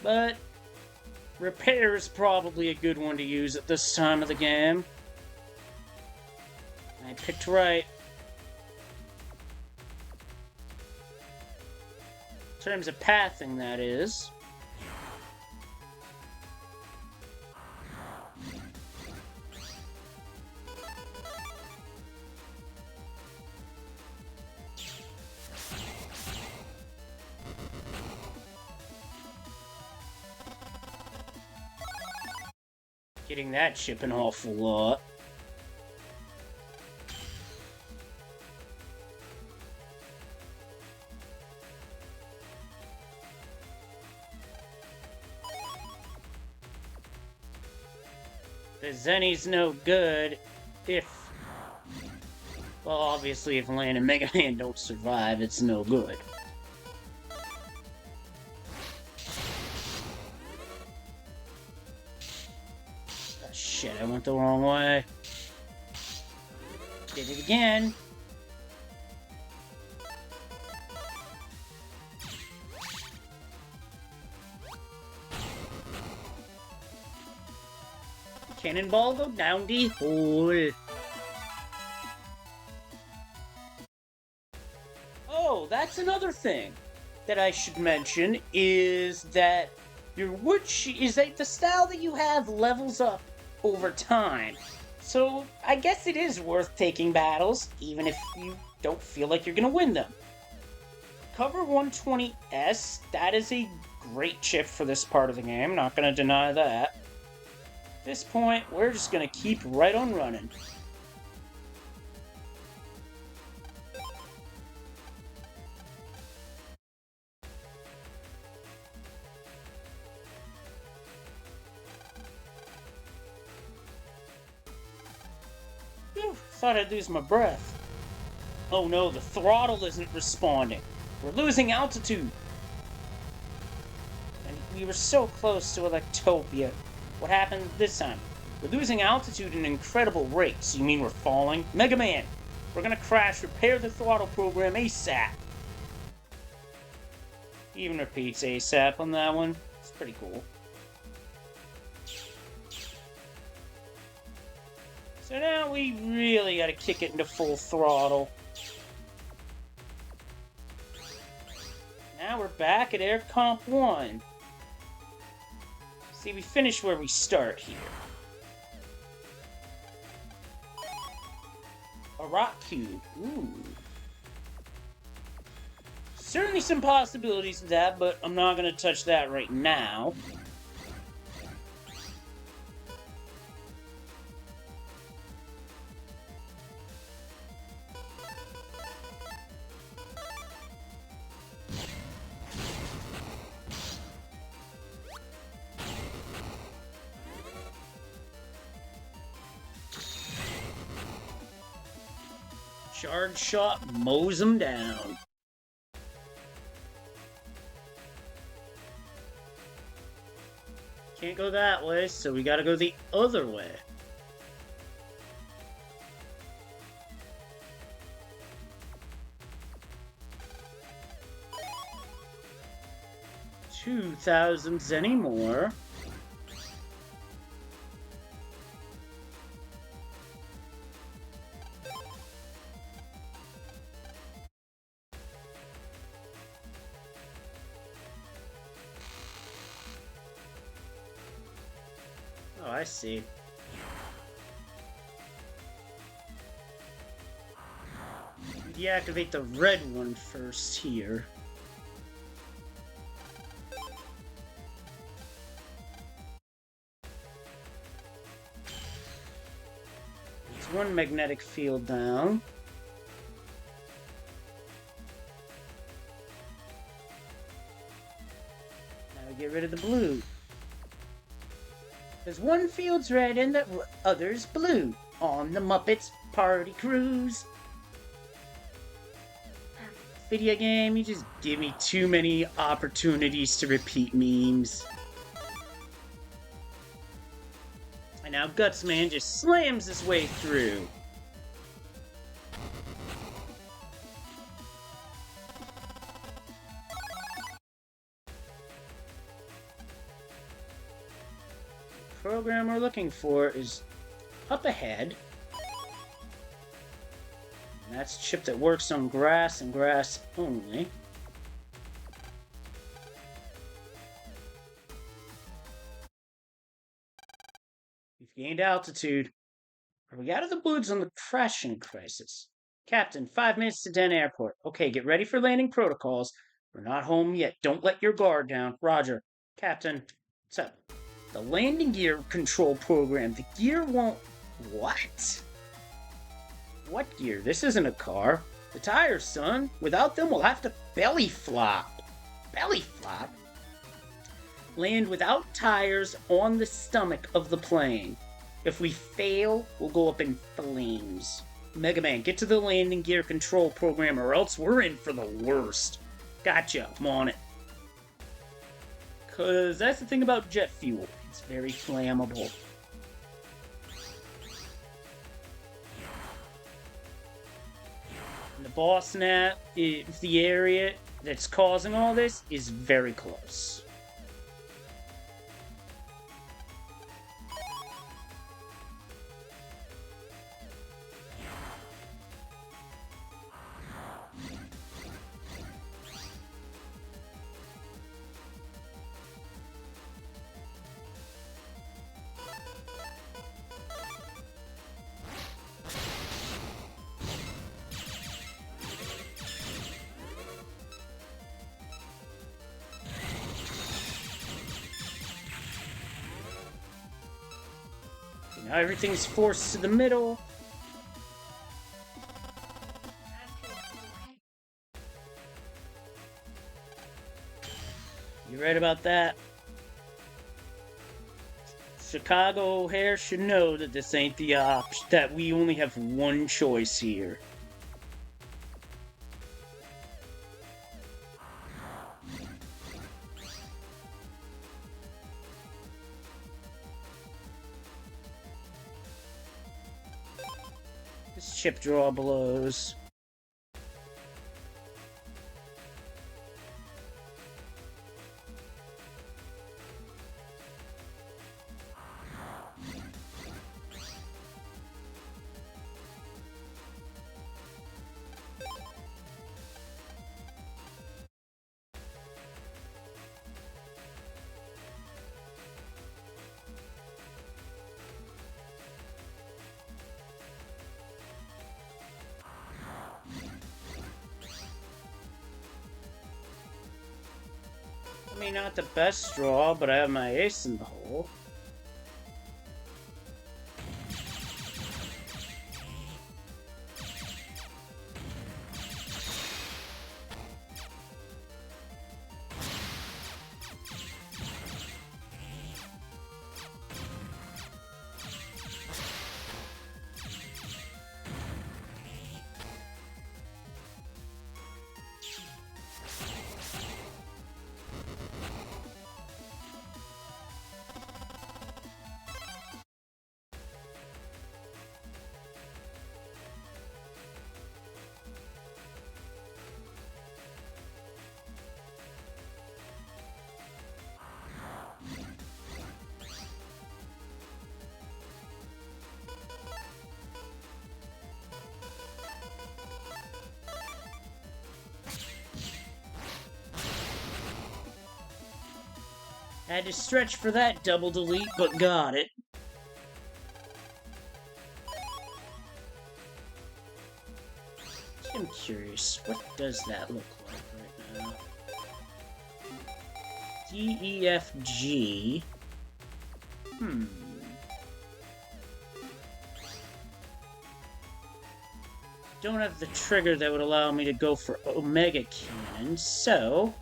But repair is probably a good one to use at this time of the game. I picked right. In terms of pathing, that is. Getting that chip an awful lot. The Zenny's no good if... Well, obviously if Lan and Mega Man don't survive, it's no good. Oh, shit, I went the wrong way. Did it again. Cannonball go down the hole. Oh, that's another thing that I should mention is that your wood is that the style that you have levels up over time. So I guess it is worth taking battles, even if you don't feel like you're gonna win them. Cover 120S, that is a great chip for this part of the game, not gonna deny that. At this point, we're just gonna keep right on running. Whew, thought I'd lose my breath. Oh no, the throttle isn't responding. We're losing altitude. And we were so close to Electopia. What happened this time? We're losing altitude at an incredible rate. So you mean we're falling? Mega Man! We're gonna crash. Repair the throttle program ASAP. He even repeats ASAP on that one. It's pretty cool. So now we really gotta kick it into full throttle. Now we're back at Air Comp 1. See, we finish where we start here. A rock cube. Ooh. Certainly some possibilities with that, but I'm not going to touch that right now. Charge shot mows him down. Can't go that way, so we gotta go the other way. $2,000 anymore. Oh, I see. Deactivate the red one first here. one magnetic field down. Now we get rid of the blue. Because one field's red and the other's blue. On the Muppets Party Cruise. Video game, you just give me too many opportunities to repeat memes. And now Gutsman just slams his way through. The program we're looking for is up ahead. And that's a chip that works on grass and grass only. We've gained altitude. Are we out of the woods on the crashing crisis? Captain, 5 minutes to Den Airport. Okay, get ready for landing protocols. We're not home yet. Don't let your guard down. Roger. Captain, what's up? The landing gear control program. The gear won't... What? What gear? This isn't a car. The tires, son. Without them, we'll have to belly flop. Belly flop? Land without tires on the stomach of the plane. If we fail, we'll go up in flames. Mega Man, get to the landing gear control program or else we're in for the worst. Gotcha, I'm on it. Cause that's the thing about jet fuel. It's very flammable. And the boss net, the area that's causing all this, is very close. Now everything's forced to the middle. You right about that? Chicago O'Hare should know that this ain't the option, that we only have one choice here. This chip draw blows. I mean, not the best draw, but I have my ace in the hole. Had to stretch for that double delete, but got it. I'm curious, what does that look like right now? D, E, F, G. don't have the trigger that would allow me to go for Omega Cannon, so...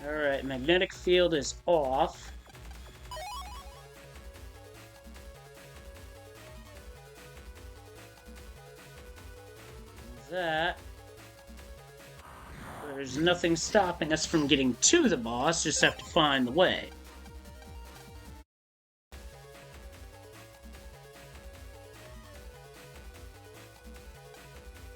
Alright, magnetic field is off. That. There's nothing stopping us from getting to the boss, just have to find the way.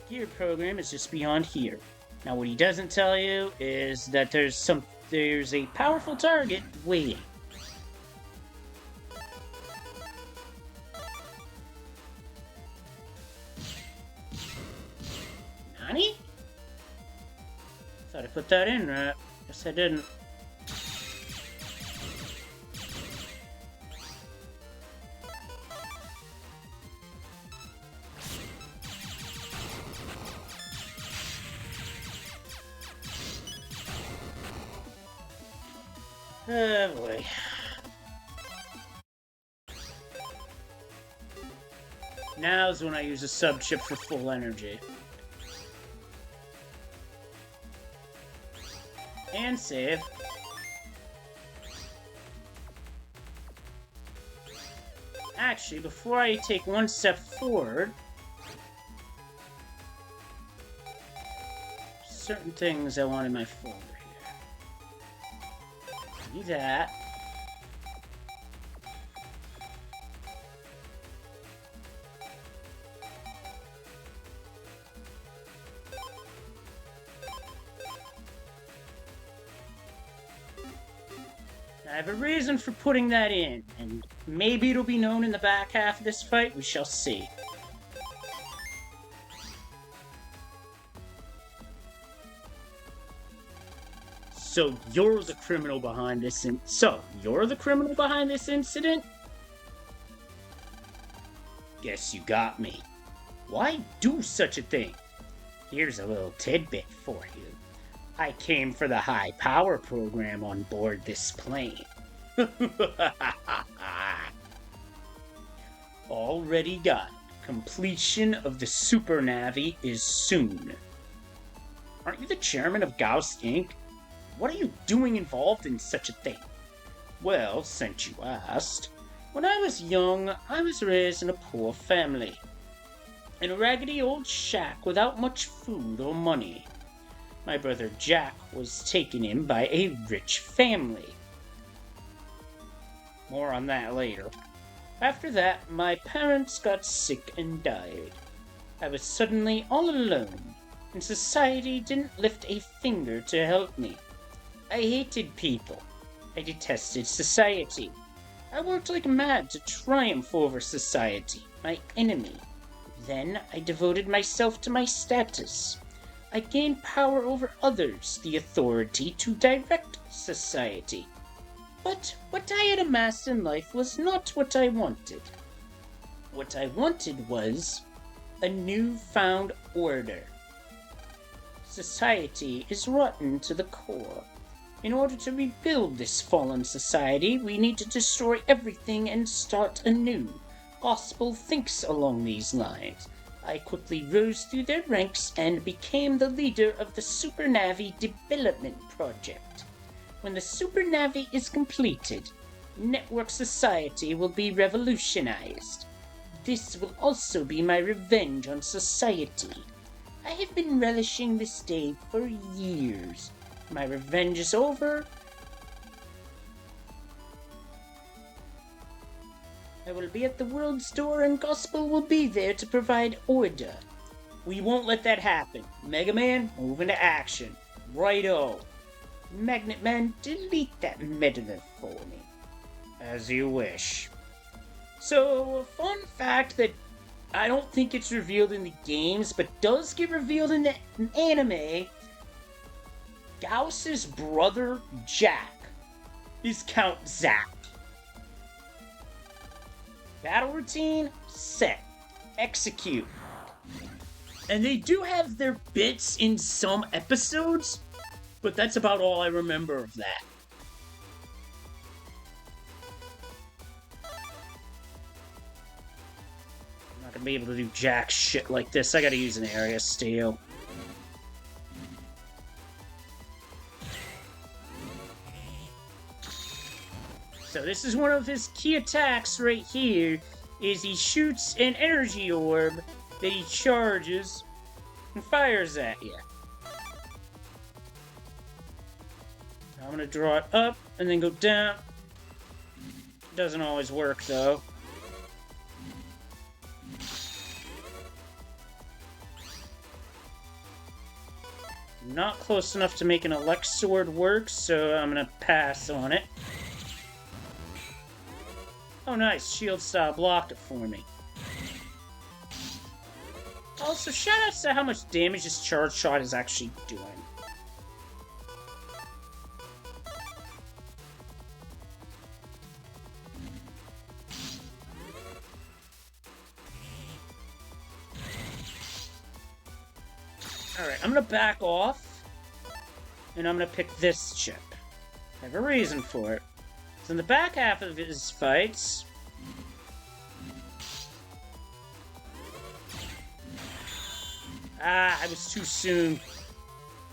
Gear program is just beyond here. Now what he doesn't tell you is that there's a powerful target waiting. Nani? Thought I put that in right. Guess I didn't. Oh boy. Now's when I use a sub-chip for full energy. And save. Actually, before I take one step forward, certain things I want in my folder here. Do that. I have a reason for putting that in, and maybe it'll be known in the back half of this fight, we shall see. So, you're the criminal behind this incident? Guess you got me. Why do such a thing? Here's a little tidbit for you. I came for the high power program on board this plane. Already got it. Completion of the Super Navi is soon. Aren't you the chairman of Gauss Inc.? What are you doing involved in such a thing? Well, since you asked, when I was young, I was raised in a poor family. In a raggedy old shack without much food or money. My brother Jack was taken in by a rich family. More on that later. After that, my parents got sick and died. I was suddenly all alone, and society didn't lift a finger to help me. I hated people. I detested society. I worked like mad to triumph over society, my enemy. Then I devoted myself to my status. I gained power over others, the authority to direct society. But what I had amassed in life was not what I wanted. What I wanted was a newfound order. Society is rotten to the core. In order to rebuild this fallen society, we need to destroy everything and start anew. Gospel thinks along these lines. I quickly rose through their ranks and became the leader of the Super Navi Development Project. When the Super Navi is completed, network society will be revolutionized. This will also be my revenge on society. I have been relishing this day for years. My revenge is over. I will be at the World's Door and Gospel will be there to provide order. We won't let that happen. Mega Man, move into action. Righto. Magnet Man, delete that metaphor for me. As you wish. So, a fun fact that I don't think it's revealed in the games, but does get revealed in the anime. Gauss's brother, Jack, is Count Zack. Battle routine, set. Execute. And they do have their bits in some episodes, but that's about all I remember of that. Not gonna be able to do jack shit like this. I gotta use an area steal. So this is one of his key attacks right here, is he shoots an energy orb that he charges and fires at you. I'm gonna draw it up and then go down. Doesn't always work though. Not close enough to make an elect sword work, so I'm gonna pass on it. Oh nice, shield style blocked it for me. Also, shoutouts to how much damage this charge shot is actually doing. Alright, I'm gonna back off, and I'm gonna pick this chip. I have a reason for it. So in the back half of his fights... I was too soon.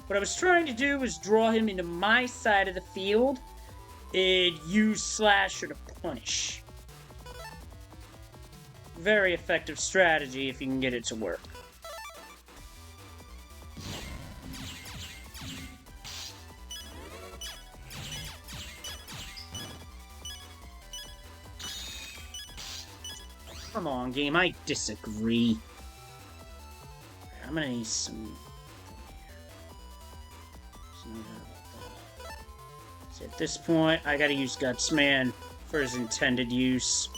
What I was trying to do was draw him into my side of the field and use Slasher to punish. Very effective strategy if you can get it to work. Come on, game, I disagree. I'm gonna need some... So at this point, I gotta use Gutsman for his intended use.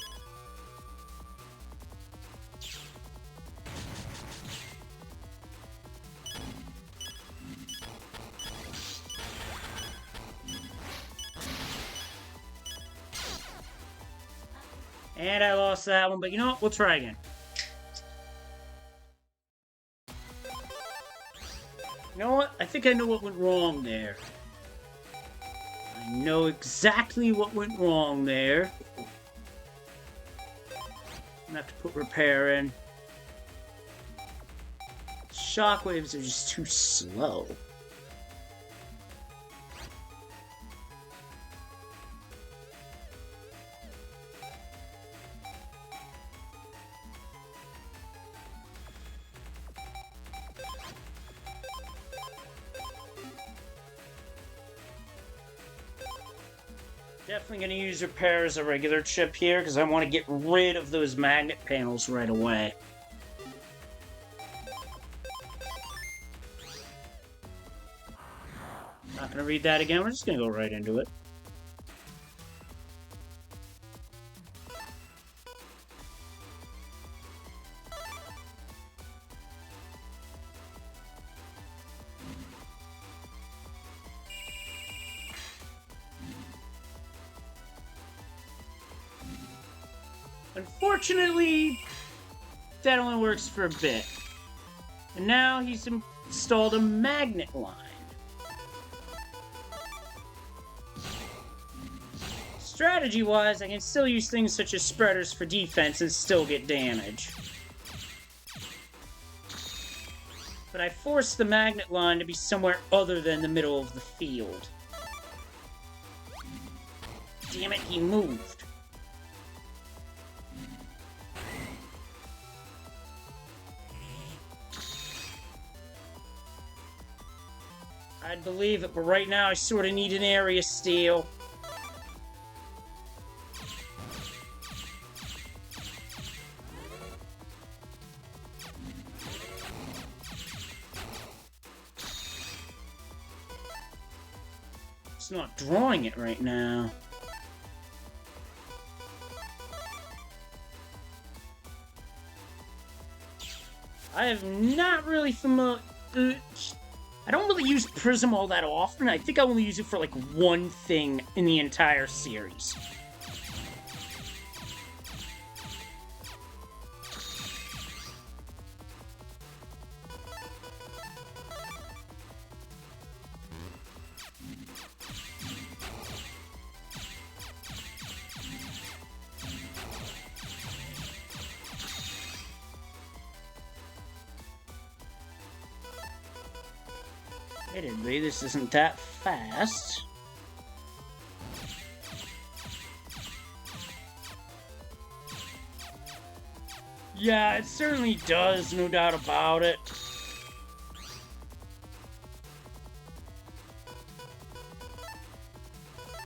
And I lost that one, but you know what? We'll try again. You know what? I think I know what went wrong there. I know exactly what went wrong there. I'm gonna have to put repair in. Shockwaves are just too slow. Definitely going to use repair as a regular chip here, because I want to get rid of those magnet panels right away. Not going to read that again, we're just going to go right into it. Unfortunately, that only works for a bit. And now he's installed a magnet line. Strategy-wise, I can still use things such as spreaders for defense and still get damage. But I forced the magnet line to be somewhere other than the middle of the field. Damn it, he moved. I'd believe it, but right now I sort of need an area steal. It's not drawing it right now. I have not really familiar... I don't really use Prism all that often. I think I only use it for, like, one thing in the entire series. Admittedly, this isn't that fast. Yeah, it certainly does, no doubt about it.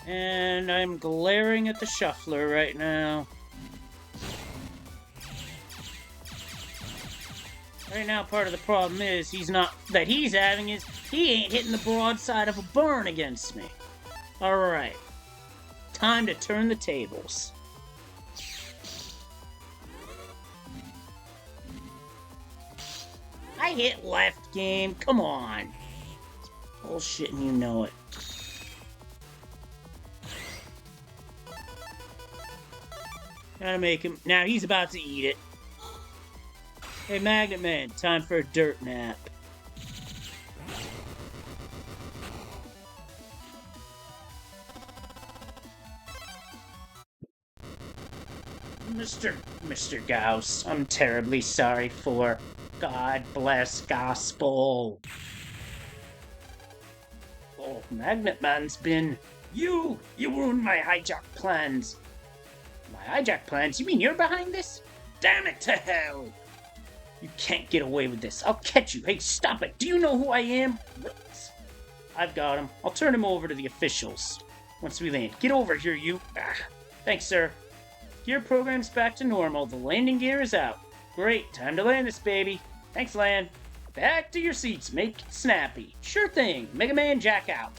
And I'm glaring at the shuffler right now. Right now, part of the problem is he ain't hitting the broadside of a burn against me. Alright. Time to turn the tables. I hit left, game. Come on. Bullshit and you know it. Gotta make him. Now he's about to eat it. Hey, Magnet Man, time for a dirt nap. Mr. Gauss, I'm terribly sorry for. God bless gospel. Oh, Magnet Man's been. You ruined my hijack plans. My hijack plans? You mean you're behind this? Damn it to hell! You can't get away with this. I'll catch you. Hey, stop it. Do you know who I am? What? I've got him. I'll turn him over to the officials once we land. Get over here, you. Ah, thanks, sir. Gear program's back to normal. The landing gear is out. Great. Time to land this baby. Thanks, Lan. Back to your seats. Make it snappy. Sure thing. Mega Man, jack out.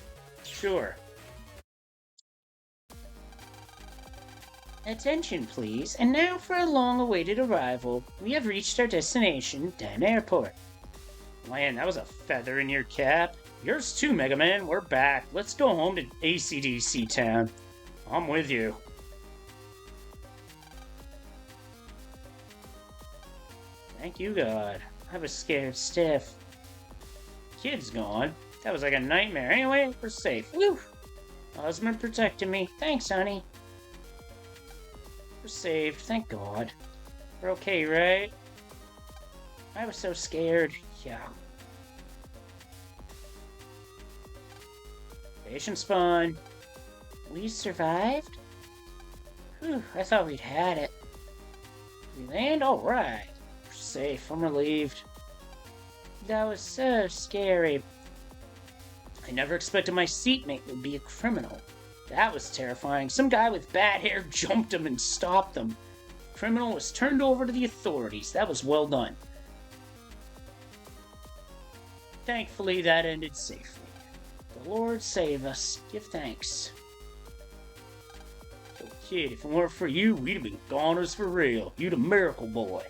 Sure. Attention, please. And now for a long-awaited arrival. We have reached our destination, Dan Airport. Lan, that was a feather in your cap. Yours too, Mega Man. We're back. Let's go home to ACDC Town. I'm with you. Thank you, God. I was scared stiff. Kid's gone. That was like a nightmare. Anyway, we're safe. Woo! Husband protected me. Thanks, honey. We're saved. Thank God. We're okay, right? I was so scared. Yeah. Patient spawn. We survived? Whew, I thought we'd had it. We land? Alright. We're safe. I'm relieved. That was so scary. I never expected my seatmate would be a criminal. That was terrifying. Some guy with bad hair jumped him and stopped them. The criminal was turned over to the authorities. That was well done. Thankfully, that ended safely. The Lord save us. Give thanks. So, kid, if it weren't for you, we'd have been goners for real. You'd a miracle boy.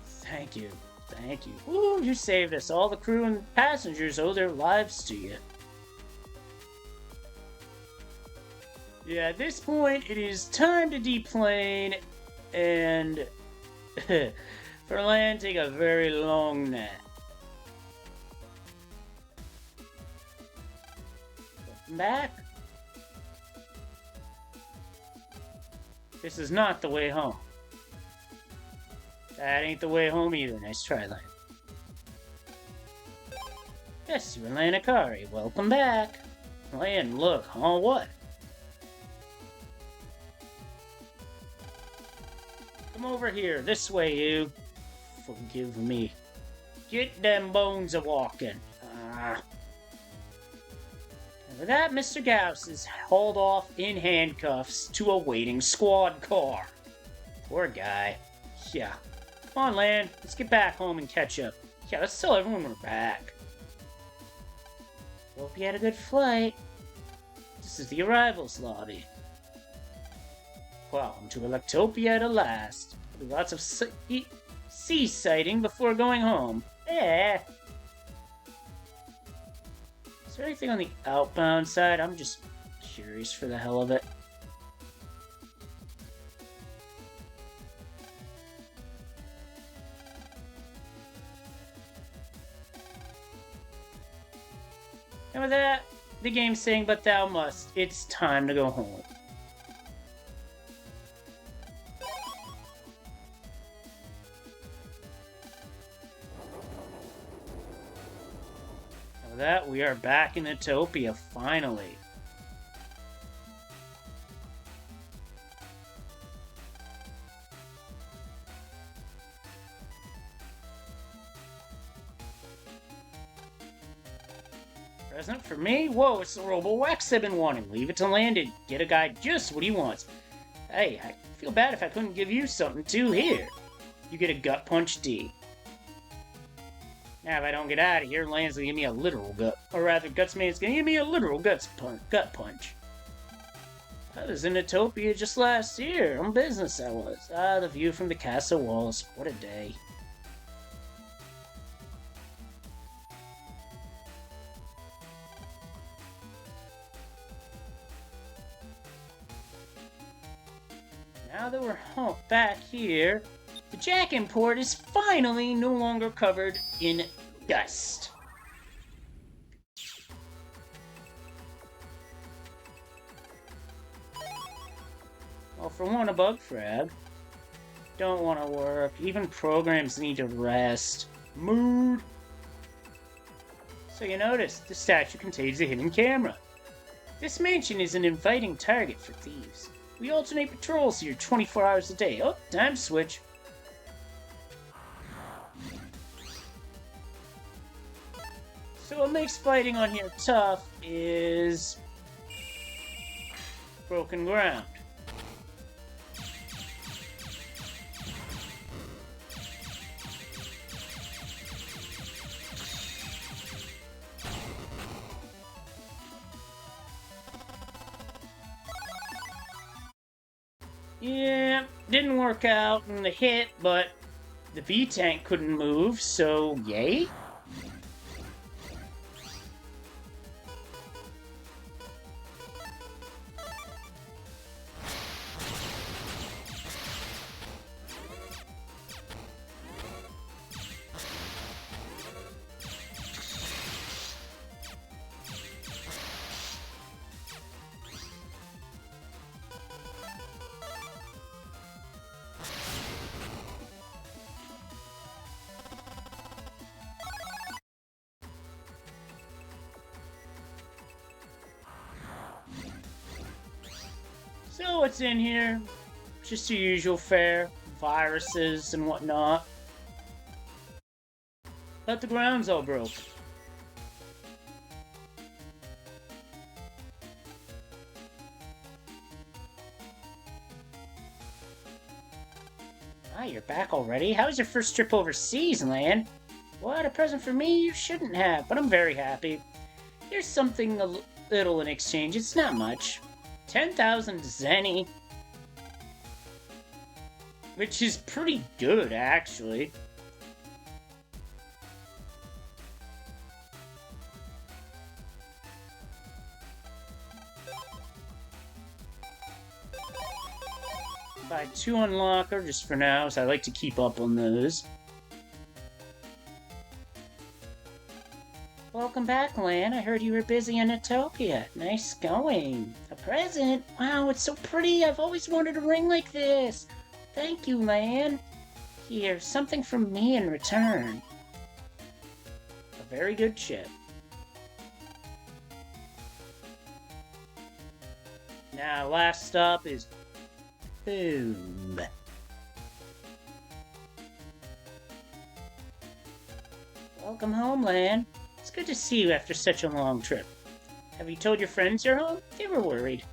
Thank you. Thank you. Ooh, you saved us. All the crew and passengers owe their lives to you. Yeah, at this point, it is time to deplane and for Lan, take a very long nap. Welcome back. This is not the way home. That ain't the way home either. Nice try, Lan. Yes, you're Lan Akari. Welcome back. Lan, look, huh? What? Come over here. This way, you. Forgive me. Get them bones a-walking. And with that, Mr. Gauss is hauled off in handcuffs to a waiting squad car. Poor guy. Yeah. Come on, Lan. Let's get back home and catch up. Yeah, let's tell everyone we're back. Hope you had a good flight. This is the arrivals lobby. Welcome to Electopia at last. With lots of sea sighting before going home. Yeah. Is there anything on the outbound side? I'm just curious for the hell of it. And with that, the game's saying, but thou must. It's time to go home. With that, we are back in Utopia, finally. Present for me? Whoa, it's the Robo-Wax I've been wanting. Leave it to Landon. Get a guy just what he wants. Hey, I feel bad if I couldn't give you something too. Here. You get a Gut Punch D. Now, if I don't get out of here, Land's gonna give me a literal gut. Or rather, Gutsman's gonna give me a literal gut punch. I was in Utopia just last year. On business, I was. Ah, the view from the castle walls. What a day. Now that we're home back here, the Jack Import is finally no longer covered in dust. Well, for one, a bug frag. Don't want to work. Even programs need to rest. Mood. So you notice, the statue contains a hidden camera. This mansion is an inviting target for thieves. We alternate patrols here 24 hours a day. Oh, time switch. So what makes fighting on here tough is broken ground. Yeah, didn't work out in the hit, but the V-Tank couldn't move, so yay? So what's in here? Just your usual fare. Viruses and whatnot. But the ground's all broken. Ah, you're back already? How was your first trip overseas, Lan? What, a present for me? You shouldn't have, but I'm very happy. Here's something a little in exchange. It's not much. 10,000 zenny. Which is pretty good, actually. Buy 2 unlocker just for now, so I like to keep up on those. Welcome back, Lan. I heard you were busy in Utopia. Nice going. A present? Wow, it's so pretty. I've always wanted a ring like this. Thank you, Lan. Here, something from me in return. A very good chip. Now, last stop is boom. Welcome home, Lan. It's good to see you after such a long trip. Have you told your friends you're home? They were worried.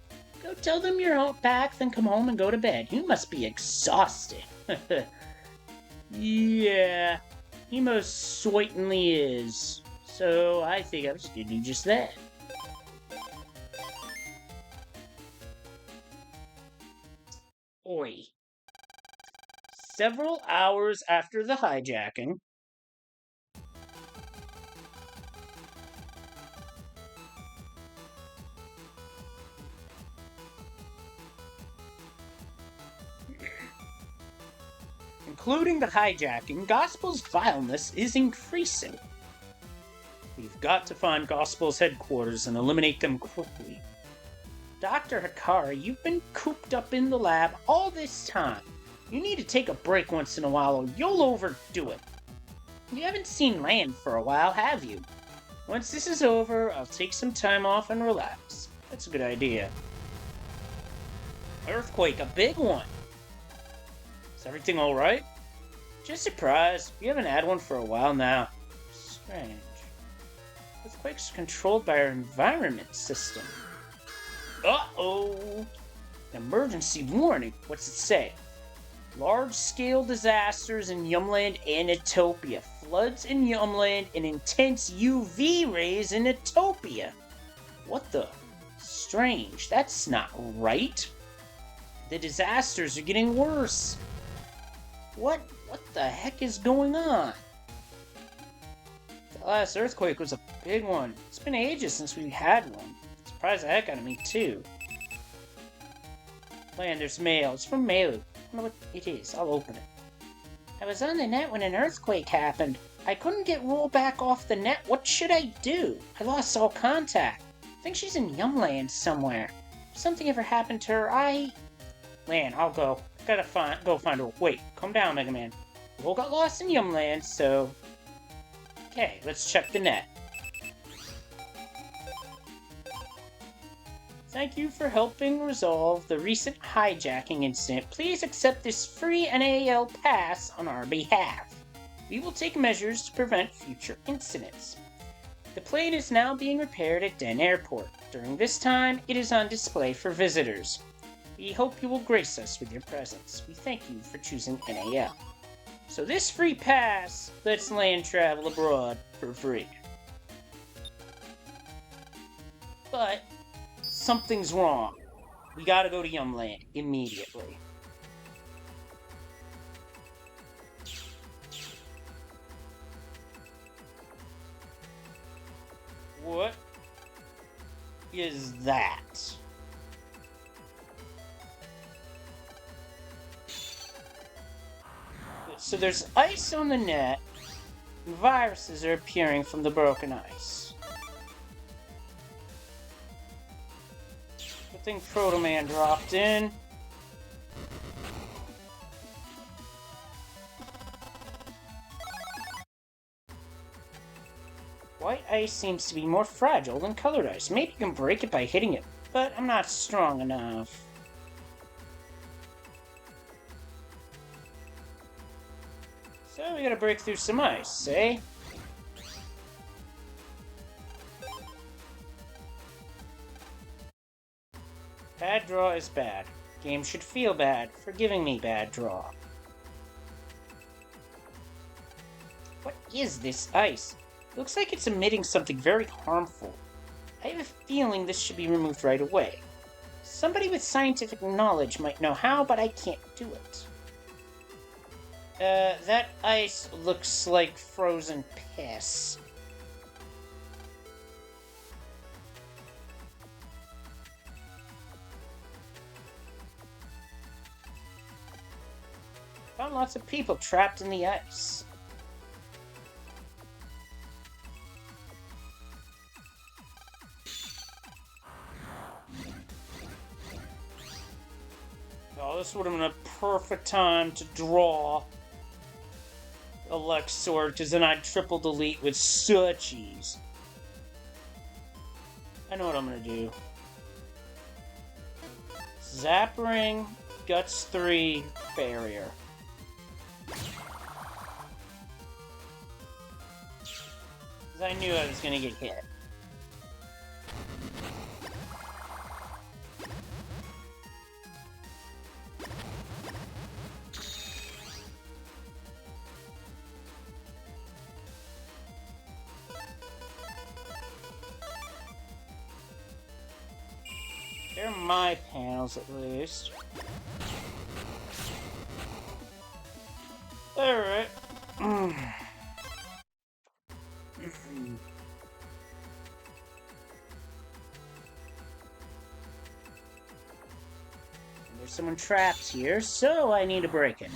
Go tell them you're home back, then come home and go to bed. You must be exhausted. Yeah, he most certainly is. So I think I'm just gonna do just that. Oi. Several hours after the hijacking, including the hijacking, Gospel's vileness is increasing. We've got to find Gospel's headquarters and eliminate them quickly. Dr. Hikari, you've been cooped up in the lab all this time. You need to take a break once in a while or you'll overdo it. You haven't seen Lan for a while, have you? Once this is over, I'll take some time off and relax. That's a good idea. Earthquake, a big one. Is everything alright? Just surprised. We haven't had one for a while now. Strange. Earthquakes are controlled by our environment system. Uh-oh! An emergency warning. What's it say? Large-scale disasters in Yumland and Etopia. Floods in Yumland and intense UV rays in Etopia. What the? Strange. That's not right. The disasters are getting worse. What the heck is going on? The last earthquake was a big one. It's been ages since we had one. Surprised the heck out of me, too. Man, there's mail. It's from Malu. I don't know what it is. I'll open it. I was on the net when an earthquake happened. I couldn't get rolled back off the net. What should I do? I lost all contact. I think she's in Yumland somewhere. If something ever happened to her, Lan, I'll go. Gotta go find her. Wait, calm down, Mega Man. We all got lost in Yumland, so... Okay, let's check the net. Thank you for helping resolve the recent hijacking incident. Please accept this free NAL pass on our behalf. We will take measures to prevent future incidents. The plane is now being repaired at Den Airport. During this time, it is on display for visitors. We hope you will grace us with your presence. We thank you for choosing NAL. So this free pass lets Lan travel abroad for free. But something's wrong. We gotta go to Yumland immediately. What is that? So there's ice on the net, and viruses are appearing from the broken ice. Good thing Proto Man dropped in. White ice seems to be more fragile than colored ice. Maybe you can break it by hitting it, but I'm not strong enough. So we gotta break through some ice, eh? Bad draw is bad. Game should feel bad for giving me bad draw. What is this ice? Looks like it's emitting something very harmful. I have a feeling this should be removed right away. Somebody with scientific knowledge might know how, but I can't do it. That ice looks like frozen piss. Found lots of people trapped in the ice. Oh, this would have been a perfect time to draw Alexor, because then I'd triple delete with such ease. I know what I'm gonna do. Zap Ring, Guts 3, Barrier. Because I knew I was gonna get hit. They're my panels, at least. Alright. There's someone trapped here, so I need to break it.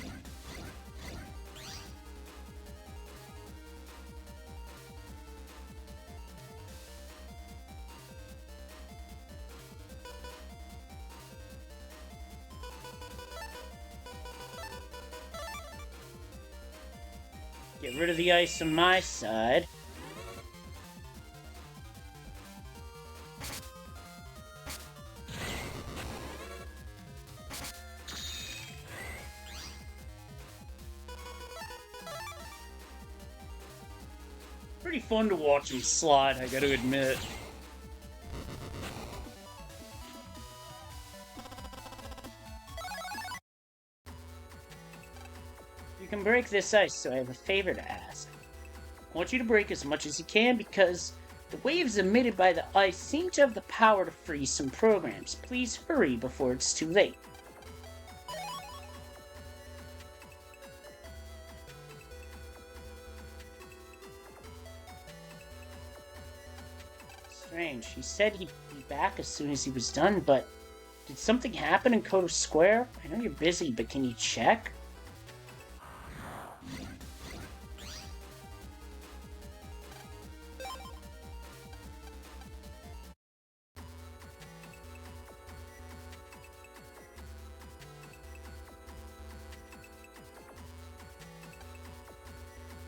Get rid of the ice on my side. pretty fun to watch him slide, I gotta admit. You can break this ice, so I have a favor to ask. I want you to break as much as you can because the waves emitted by the ice seem to have the power to freeze some programs. Please hurry before it's too late. Strange. He said he'd be back as soon as he was done, but did something happen in Koto Square? I know you're busy, but can you check?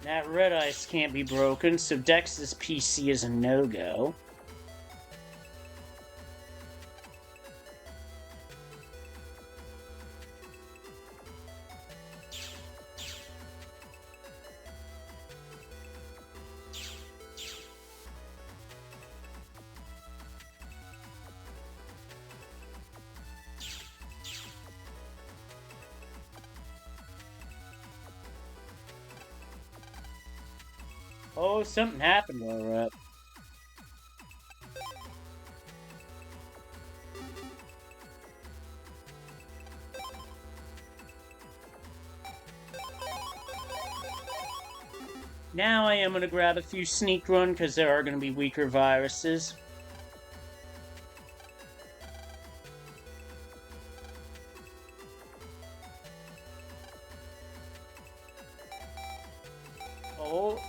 That red ice can't be broken, so Dex's PC is a no-go. Oh, something happened while we're up. Now I am going to grab a few sneak run because there are going to be weaker viruses. Oh,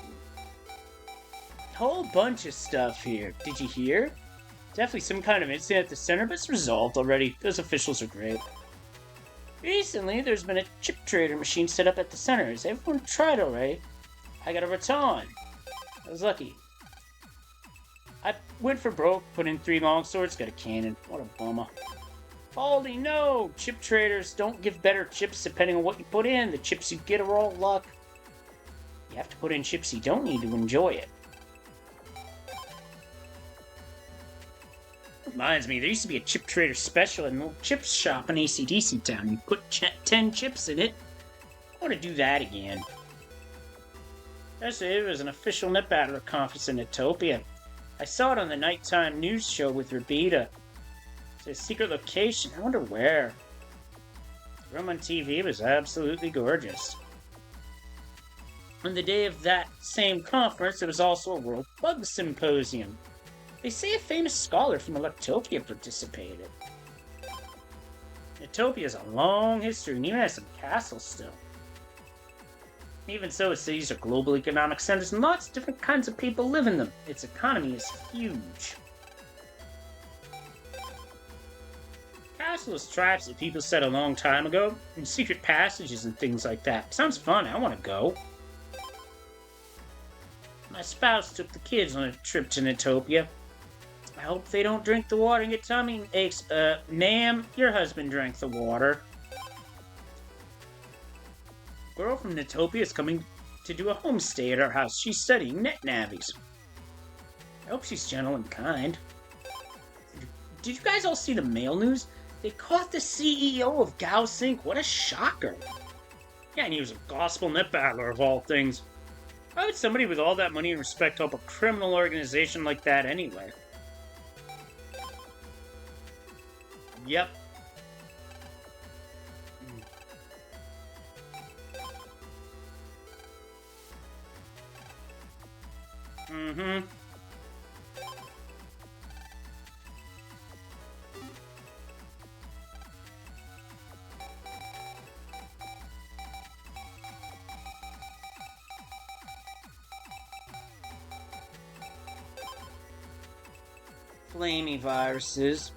whole bunch of stuff here. Did you hear? Definitely some kind of incident at the center, but it's resolved already. Those officials are great. Recently, there's been a chip trader machine set up at the center. Has everyone tried already? I got a baton. I was lucky. I went for broke, put in 3 long swords, got a cannon. What a bummer. Baldy, no! Chip traders don't give better chips depending on what you put in. The chips you get are all luck. You have to put in chips you don't need to enjoy it. Reminds me, there used to be a chip trader special at an old chips shop in AC/DC Town. You put 10 chips in it. I want to do that again. Yesterday, there was an official net battler conference in Utopia. I saw it on the nighttime news show with Rabita. It's a secret location. I wonder where. The room on TV was absolutely gorgeous. On the day of that same conference, there was also a World Bug Symposium. They say a famous scholar from Electopia participated. Utopia has a long history and even has some castles still. Even so, its cities are global economic centers and lots of different kinds of people live in them. Its economy is huge. Castle is tribes that people set a long time ago, and secret passages and things like that. Sounds fun, I want to go. My spouse took the kids on a trip to Utopia. I hope they don't drink the water and get tummy aches. Ma'am, your husband drank the water. A girl from Utopia is coming to do a homestay at our house. She's studying net navies. I hope she's gentle and kind. Did you guys all see the mail news? They caught the CEO of Gao Sync. What a shocker. Yeah, and he was a gospel net battler of all things. Why would somebody with all that money and respect help a criminal organization like that anyway? Yep. Mm-hmm. Flamey viruses.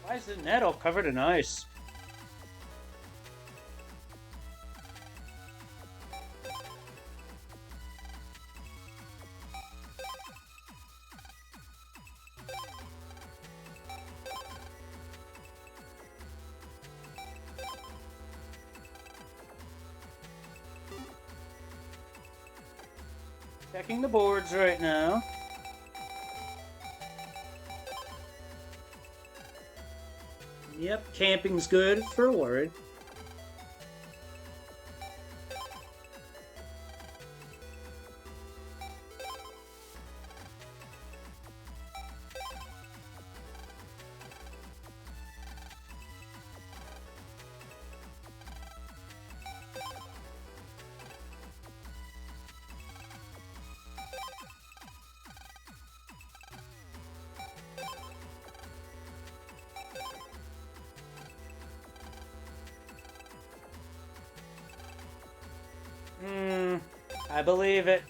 Why is the net all covered in ice? Checking the boards right now. Yep, camping's good for a word. I believe it.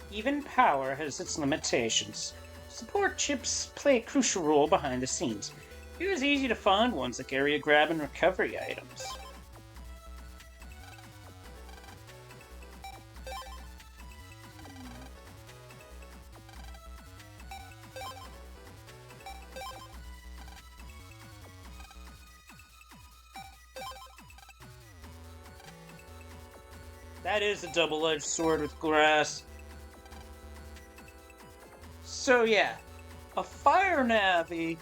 Even power has its limitations. Support chips play a crucial role behind the scenes. It was easy to find ones like area grab and recovery items. That is a double-edged sword with grass. So yeah, a fire navvy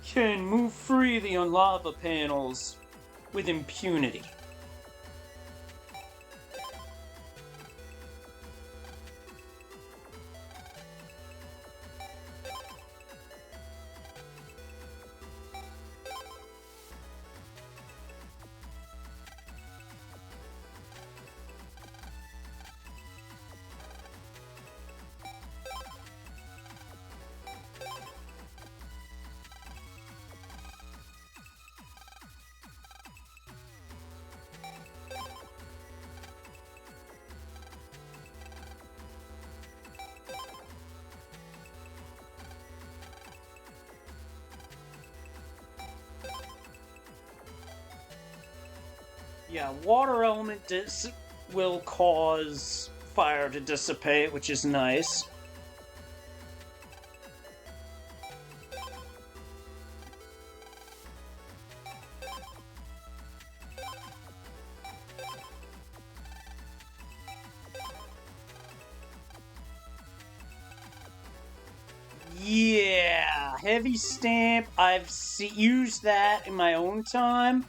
can move freely on lava panels with impunity. Yeah, water element will cause fire to dissipate, which is nice. Yeah, heavy stamp. I've used that in my own time.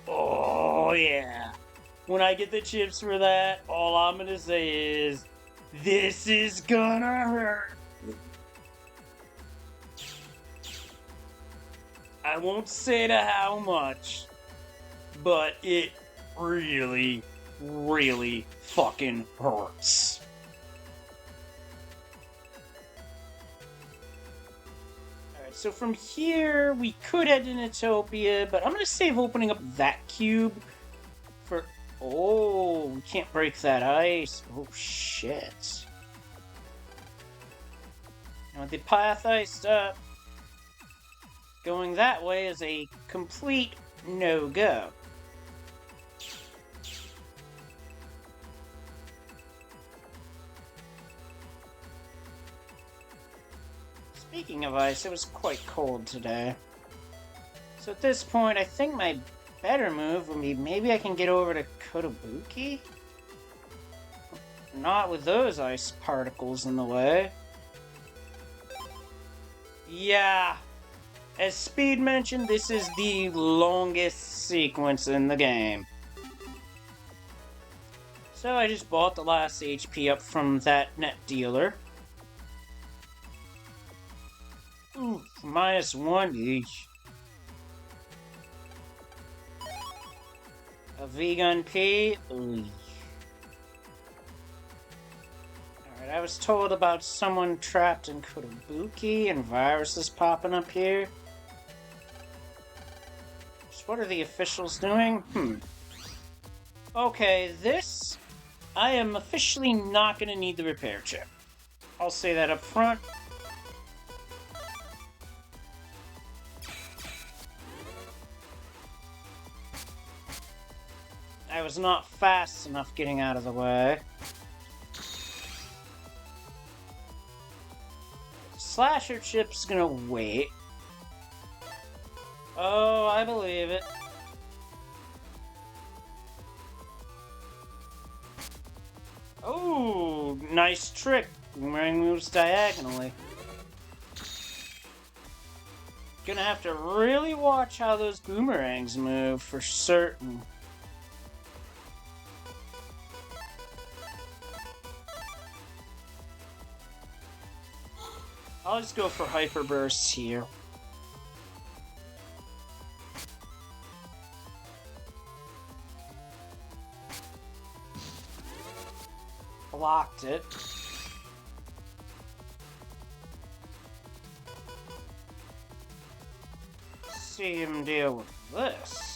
Oh, yeah. When I get the chips for that, all I'm gonna say is, this is gonna hurt. I won't say to how much, but it really, really fucking hurts. Alright, so from here, we could head to Utopia, but I'm gonna save opening up that cube for... Oh, we can't break that ice. Oh, shit. Now, with the path iced up, going that way is a complete no-go. Speaking of ice, it was quite cold today. So at this point, I think my better move would be maybe I can get over to Kotobuki? Not with those ice particles in the way. Yeah, as Speed mentioned, this is the longest sequence in the game. So I just bought the last HP up from that net dealer. Ooh, -1 each. A V-Gun P. Ooh. Alright, I was told about someone trapped in Kotobuki and viruses popping up here. So what are the officials doing? Okay, this... I am officially not going to need the repair chip. I'll say that up front. I was not fast enough getting out of the way. Slasher chip's gonna wait. Oh, I believe it. Oh, nice trick. Boomerang moves diagonally. Gonna have to really watch how those boomerangs move for certain. I'll just go for hyper bursts here. Blocked it. See him deal with this.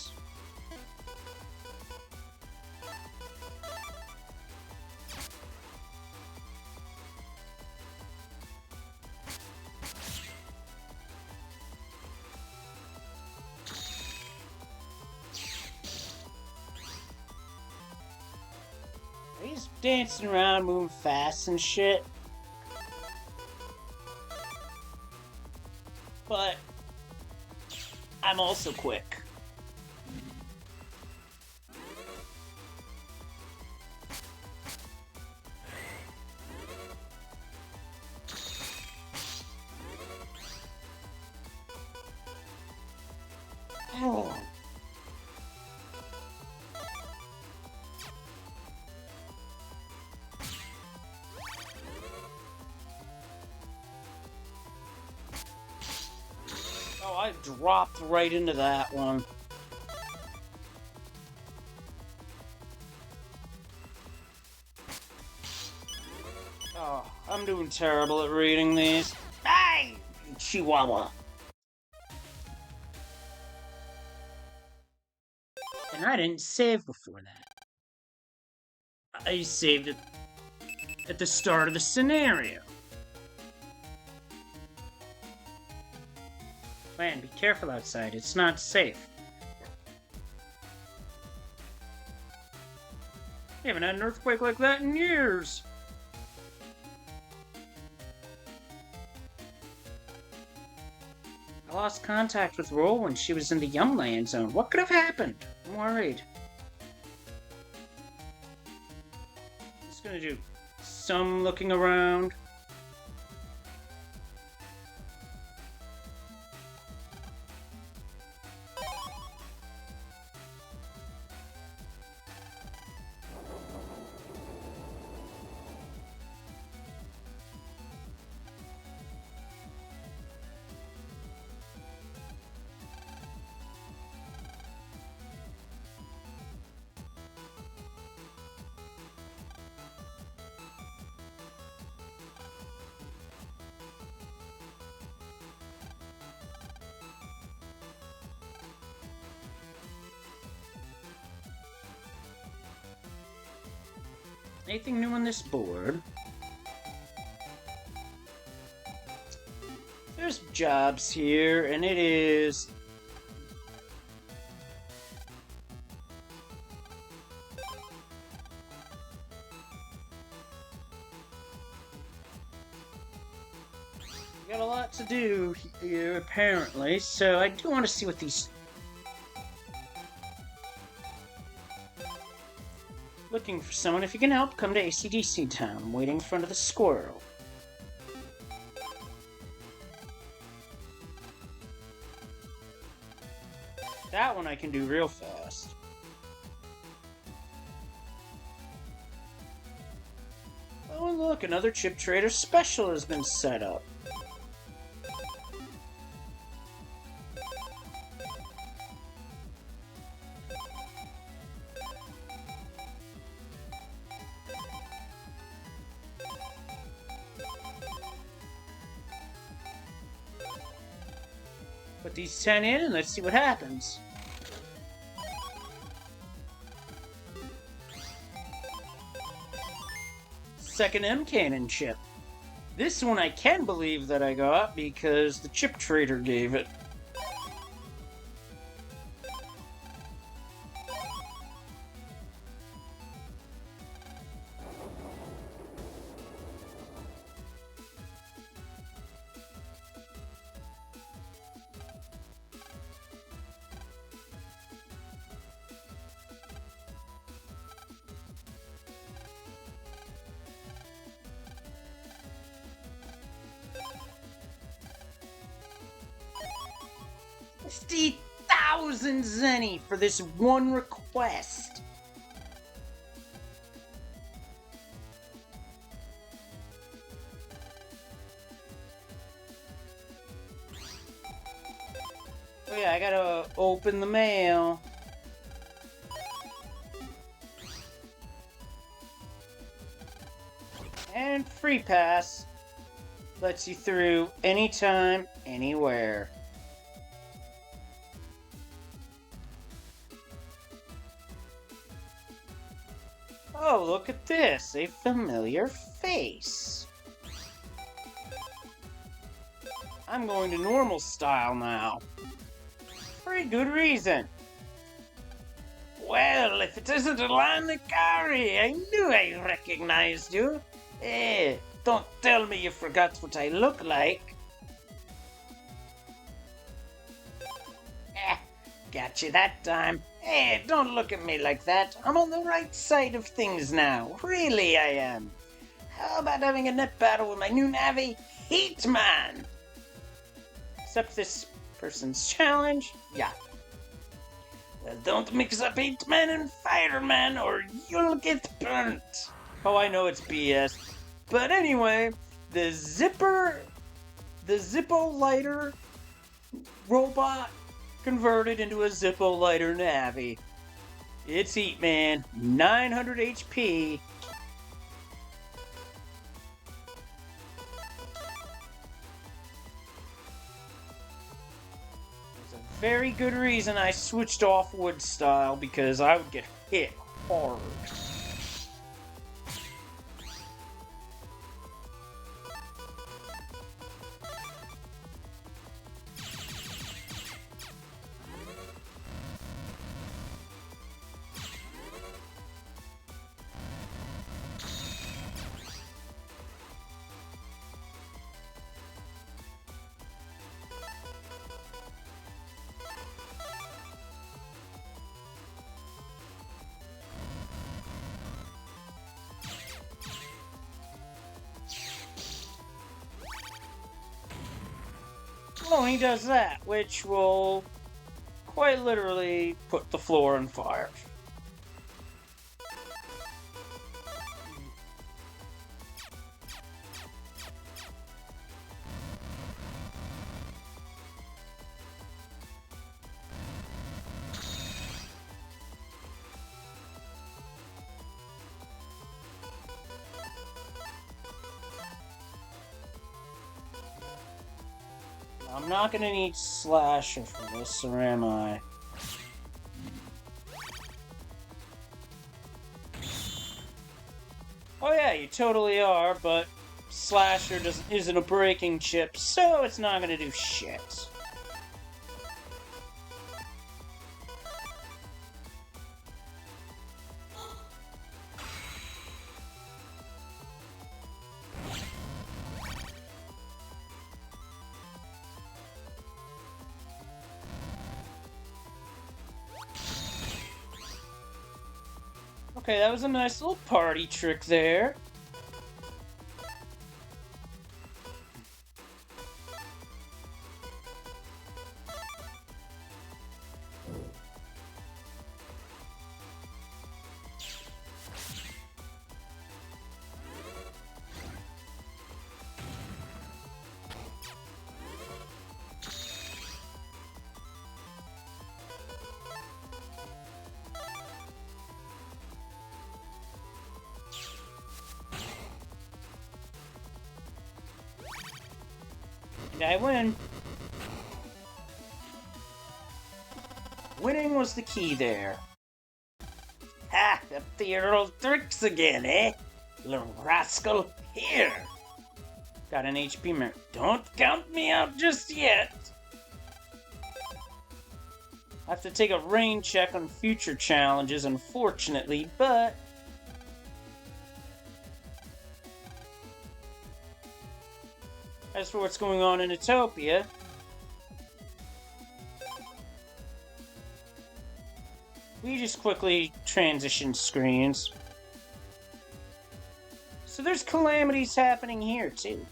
He's dancing around, moving fast and shit. But I'm also quick. Oh. Oh, I dropped right into that one. Oh, I'm doing terrible at reading these. Hey, Chihuahua. And I didn't save before that. I saved it at the start of the scenario. Man, be careful outside. It's not safe. We haven't had an earthquake like that in years. I lost contact with Roll when she was in the Yumland zone. What could have happened? I'm worried. Just gonna do some looking around. Anything new on this board? There's jobs here, and it is... got a lot to do here, apparently, so I do want to see what these... Looking for someone. If you can help, come to ACDC Town. I'm waiting in front of the squirrel. That one I can do real fast. Oh, and look, another chip trader special has been set up. Put these 10 in and let's see what happens. Second M cannon chip. This one I can believe that I got because the chip trader gave it. $50,000 zenny for this one request. Oh yeah, I gotta open the mail. And free pass lets you through anytime, anywhere. Oh, look at this, a familiar face. I'm going to normal style now. For a good reason. Well, if it isn't Lan and I knew I recognized you. Don't tell me you forgot what I look like. Got you that time. Don't look at me like that. I'm on the right side of things now. Really, I am. How about having a net battle with my new navvy, Heatman? Accept this person's challenge? Yeah. Well, don't mix up Heatman and Fireman or you'll get burnt. Oh, I know it's BS. But anyway, the Zippo lighter robot converted into a Zippo lighter navvy. It's Heatman, 900 HP. There's a very good reason I switched off wood style because I would get hit hard. Well, he does that, which will quite literally put the floor on fire. I'm not gonna need Slasher for this, or am I? Oh yeah, you totally are, but Slasher isn't a breaking chip, so it's not gonna do shit. Okay, that was a nice little party trick there. I win. Winning was the key there. Ha! Up to your old tricks again, eh? Little rascal. Here! Got an HP mirror. Don't count me out just yet! I have to take a rain check on future challenges, unfortunately, but... as for what's going on in Utopia... we just quickly transition screens. So there's calamities happening here, too.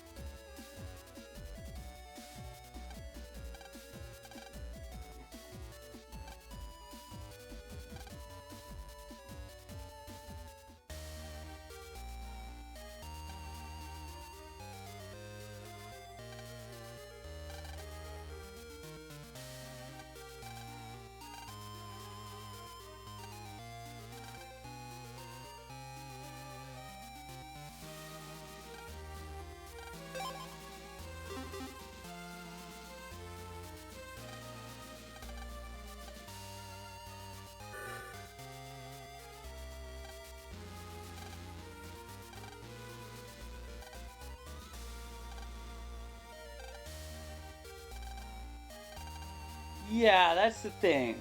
Yeah, that's the thing.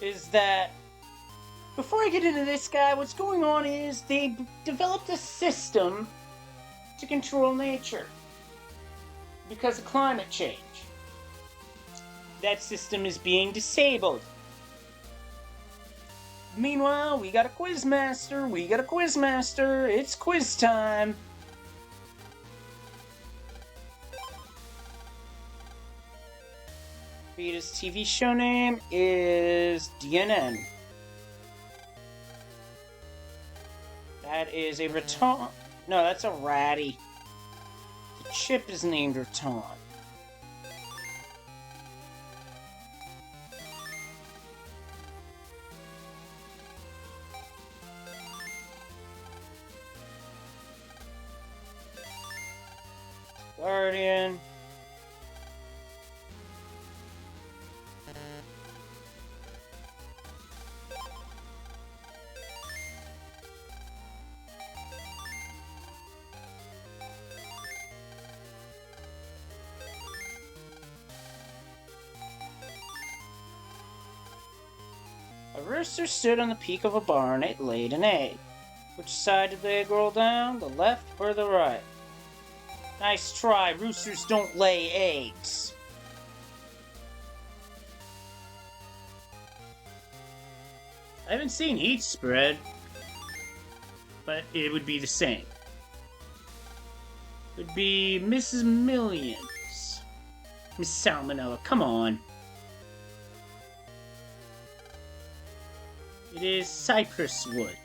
Is that... before I get into this guy, what's going on is they developed a system to control nature because of climate change. That system is being disabled. Meanwhile, we got a quizmaster, it's quiz time. Vita's TV show name is DNN. That is a Raton. No, that's a Ratty. The chip is named Raton. Guardian. A rooster stood on the peak of a barn. It laid an egg. Which side did the egg roll down? The left or the right? Nice try. Roosters don't lay eggs. I haven't seen heat spread, but it would be the same. It would be Mrs. Millions. Miss Salmonella, come on. It is cypress wood.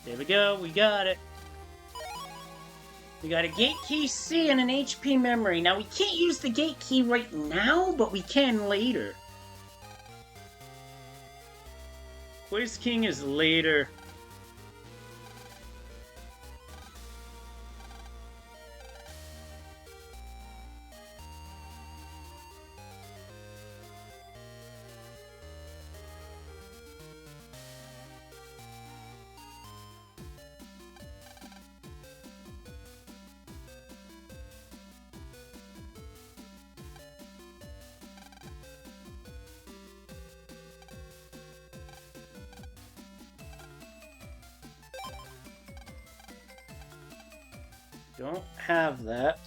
There we go, we got it. We got a gate key C and an HP memory. Now we can't use the gate key right now, but we can later. Quiz King is later. Don't have that.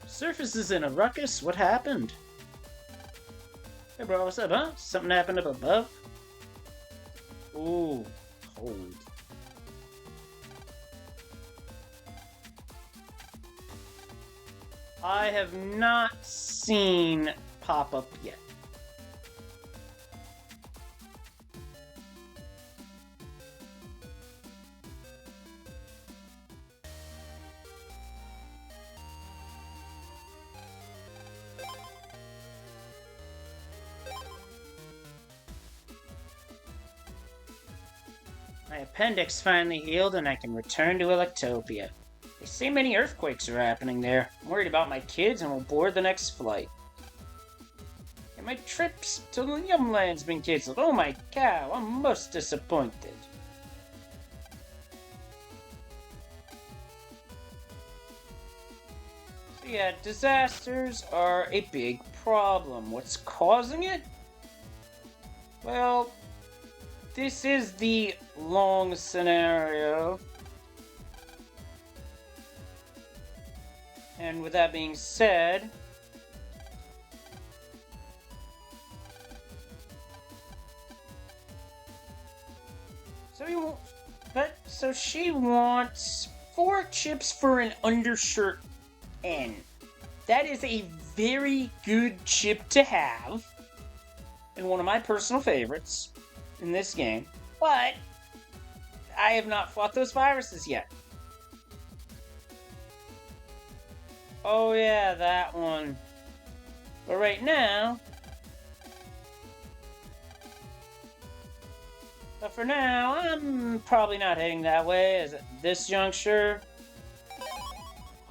Surface is in a ruckus. What happened? Hey bro, what's up, huh? Something happened up above? Ooh, cold. I have not seen pop up yet. My appendix finally healed and I can return to Electopia. They say many earthquakes are happening there. I'm worried about my kids and will board the next flight. And my trips to the Yumland's been cancelled. Oh my cow, I'm most disappointed. So yeah, disasters are a big problem. What's causing it? Well, this is the long scenario. And with that being said, so she wants 4 chips for an undershirt N. That is a very good chip to have, and one of my personal favorites in this game, but I have not fought those viruses yet. Oh yeah, that one. But right now... But for now, I'm probably not heading that way at this juncture.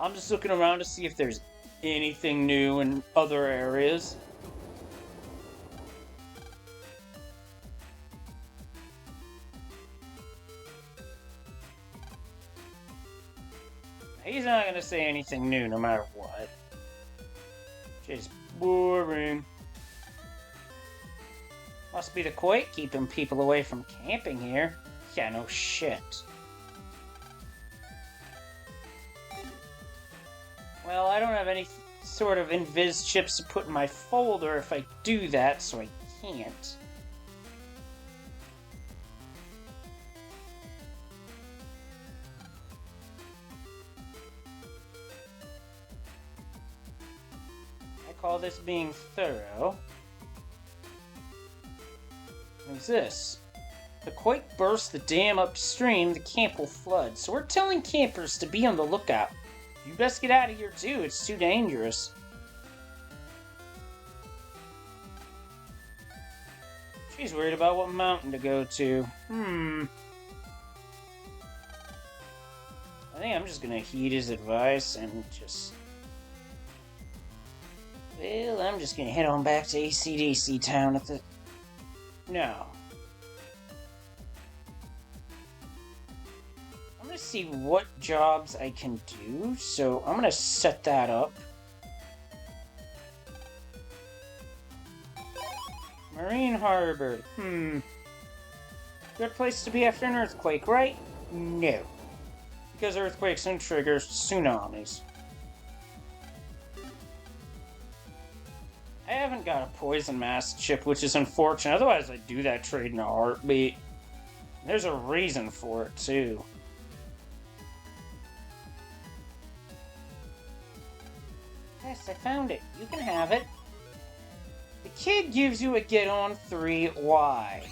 I'm just looking around to see if there's anything new in other areas. He's not going to say anything new no matter what. Just boring. Must be the quake keeping people away from camping here. Yeah, no shit. Well, I don't have any sort of invis chips to put in my folder if I do that, so I can't. I call this being thorough. What's this? The quake burst the dam upstream, the camp will flood. So we're telling campers to be on the lookout. You best get out of here too, it's too dangerous. She's worried about what mountain to go to. I think I'm just gonna heed his advice and just... Well, I'm just gonna head on back to AC/DC town at the... No. I'm gonna see what jobs I can do, so I'm gonna set that up. Marine Harbor. Good place to be after an earthquake, right? No. Because earthquakes don't trigger tsunamis. I haven't got a poison mask chip, which is unfortunate. Otherwise, I'd do that trade in a heartbeat. There's a reason for it, too. Yes, I found it. You can have it. The kid gives you a get on 3. Why?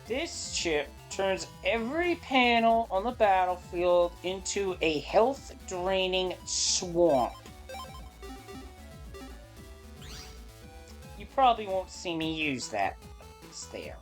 This chip turns every panel on the battlefield into a health-draining swamp. You probably won't see me use that. It's there.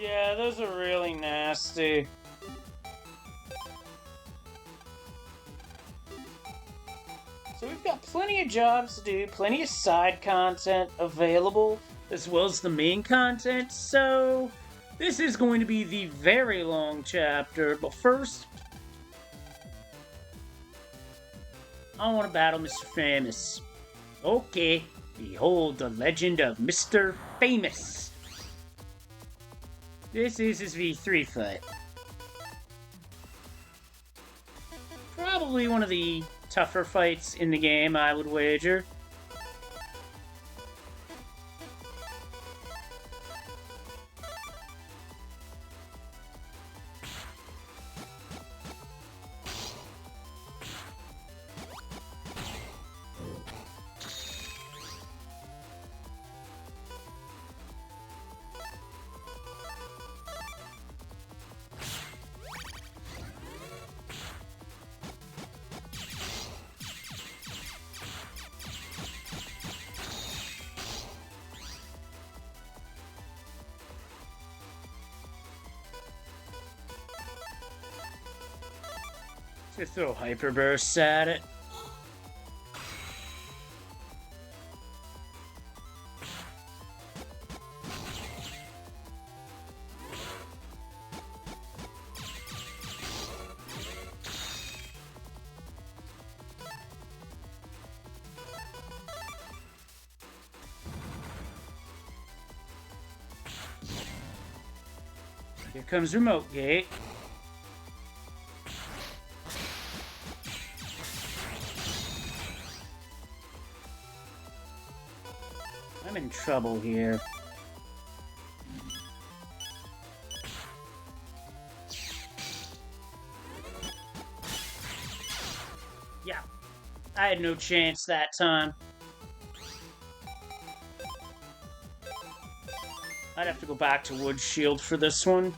Yeah, those are really nasty. So we've got plenty of jobs to do, plenty of side content available, as well as the main content, so this is going to be the very long chapter, but first, I want to battle Mr. Famous. Okay, behold the legend of Mr. Famous. This is his V3 fight. Probably one of the tougher fights in the game, I would wager. Just throw hyper bursts at it. Here comes Remote Gate. I'm in trouble here. Yeah, I had no chance that time. I'd have to go back to Wood Shield for this one.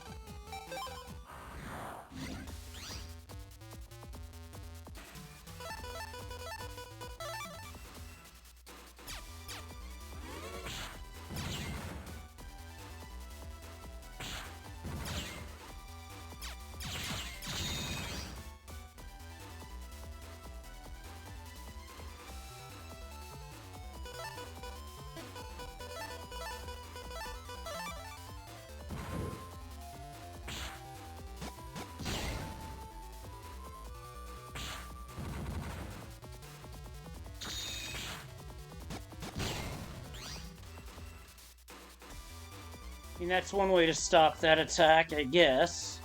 I mean, that's one way to stop that attack, I guess.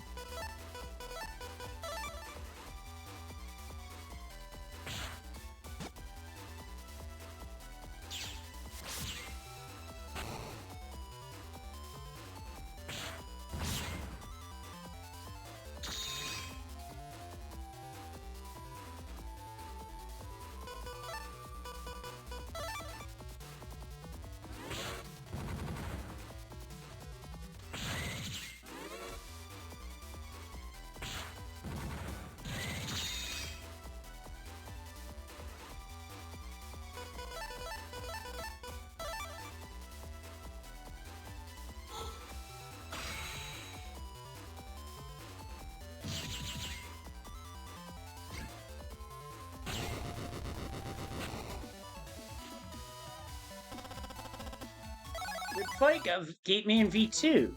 Good fight of Gate Man V2.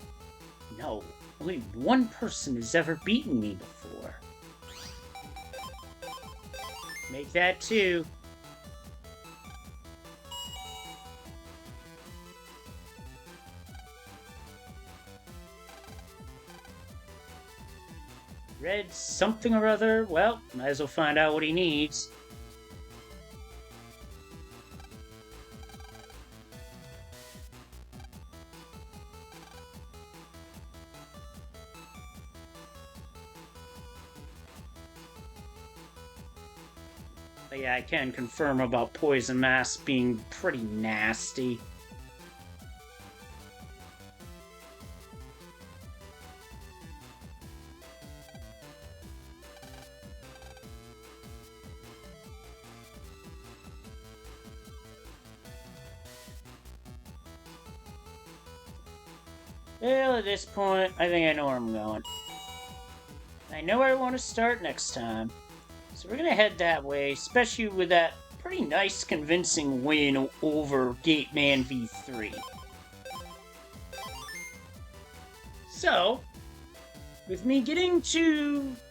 No, only one person has ever beaten me before. Make that two. Red something or other. Well, might as well find out what he needs. But yeah, I can confirm about Poison Mask being pretty nasty. Well, at this point, I think I know where I'm going. I know where I want to start next time. So we're gonna head that way, especially with that pretty nice, convincing win over Gateman V3. So, with me getting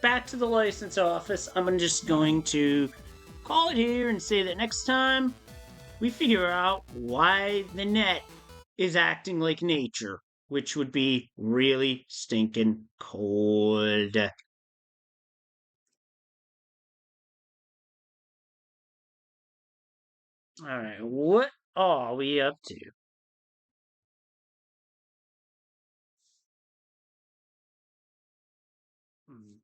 back to the license office, I'm just going to call it here and say that next time we figure out why the net is acting like nature, which would be really stinking cold. Alright, what are we up to? Hmm.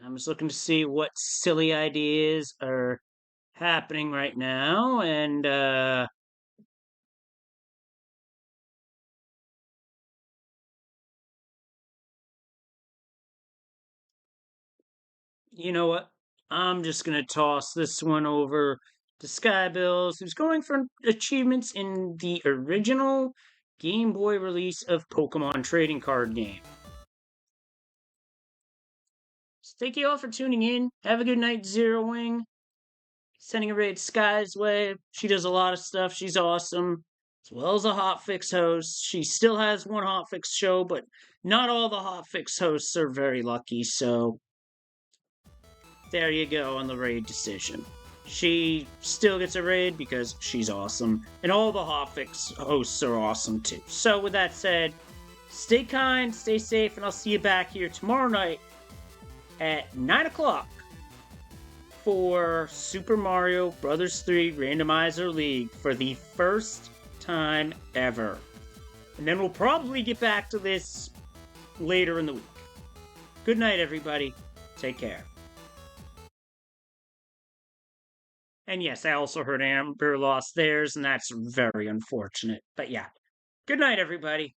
I'm just looking to see what silly ideas are happening right now, and you know what? I'm just gonna toss this one over to Skybills, who's going for achievements in the original Game Boy release of Pokemon trading card game. So thank you all for tuning in. Have a good night, Zero Wing. Sending a raid Sky's way. She does a lot of stuff. She's awesome. As well as a hotfix host. She still has one hotfix show, but not all the hotfix hosts are very lucky, so there you go on the raid decision. She still gets a raid because she's awesome, and all the hotfix hosts are awesome too. So with that said, stay kind, stay safe, and I'll see you back here tomorrow night at 9 o'clock for Super Mario Bros. 3 Randomizer League for the first time ever. And then we'll probably get back to this later in the week. Good night, everybody. Take care. And yes, I also heard Amber lost theirs, and that's very unfortunate. But yeah, good night, everybody.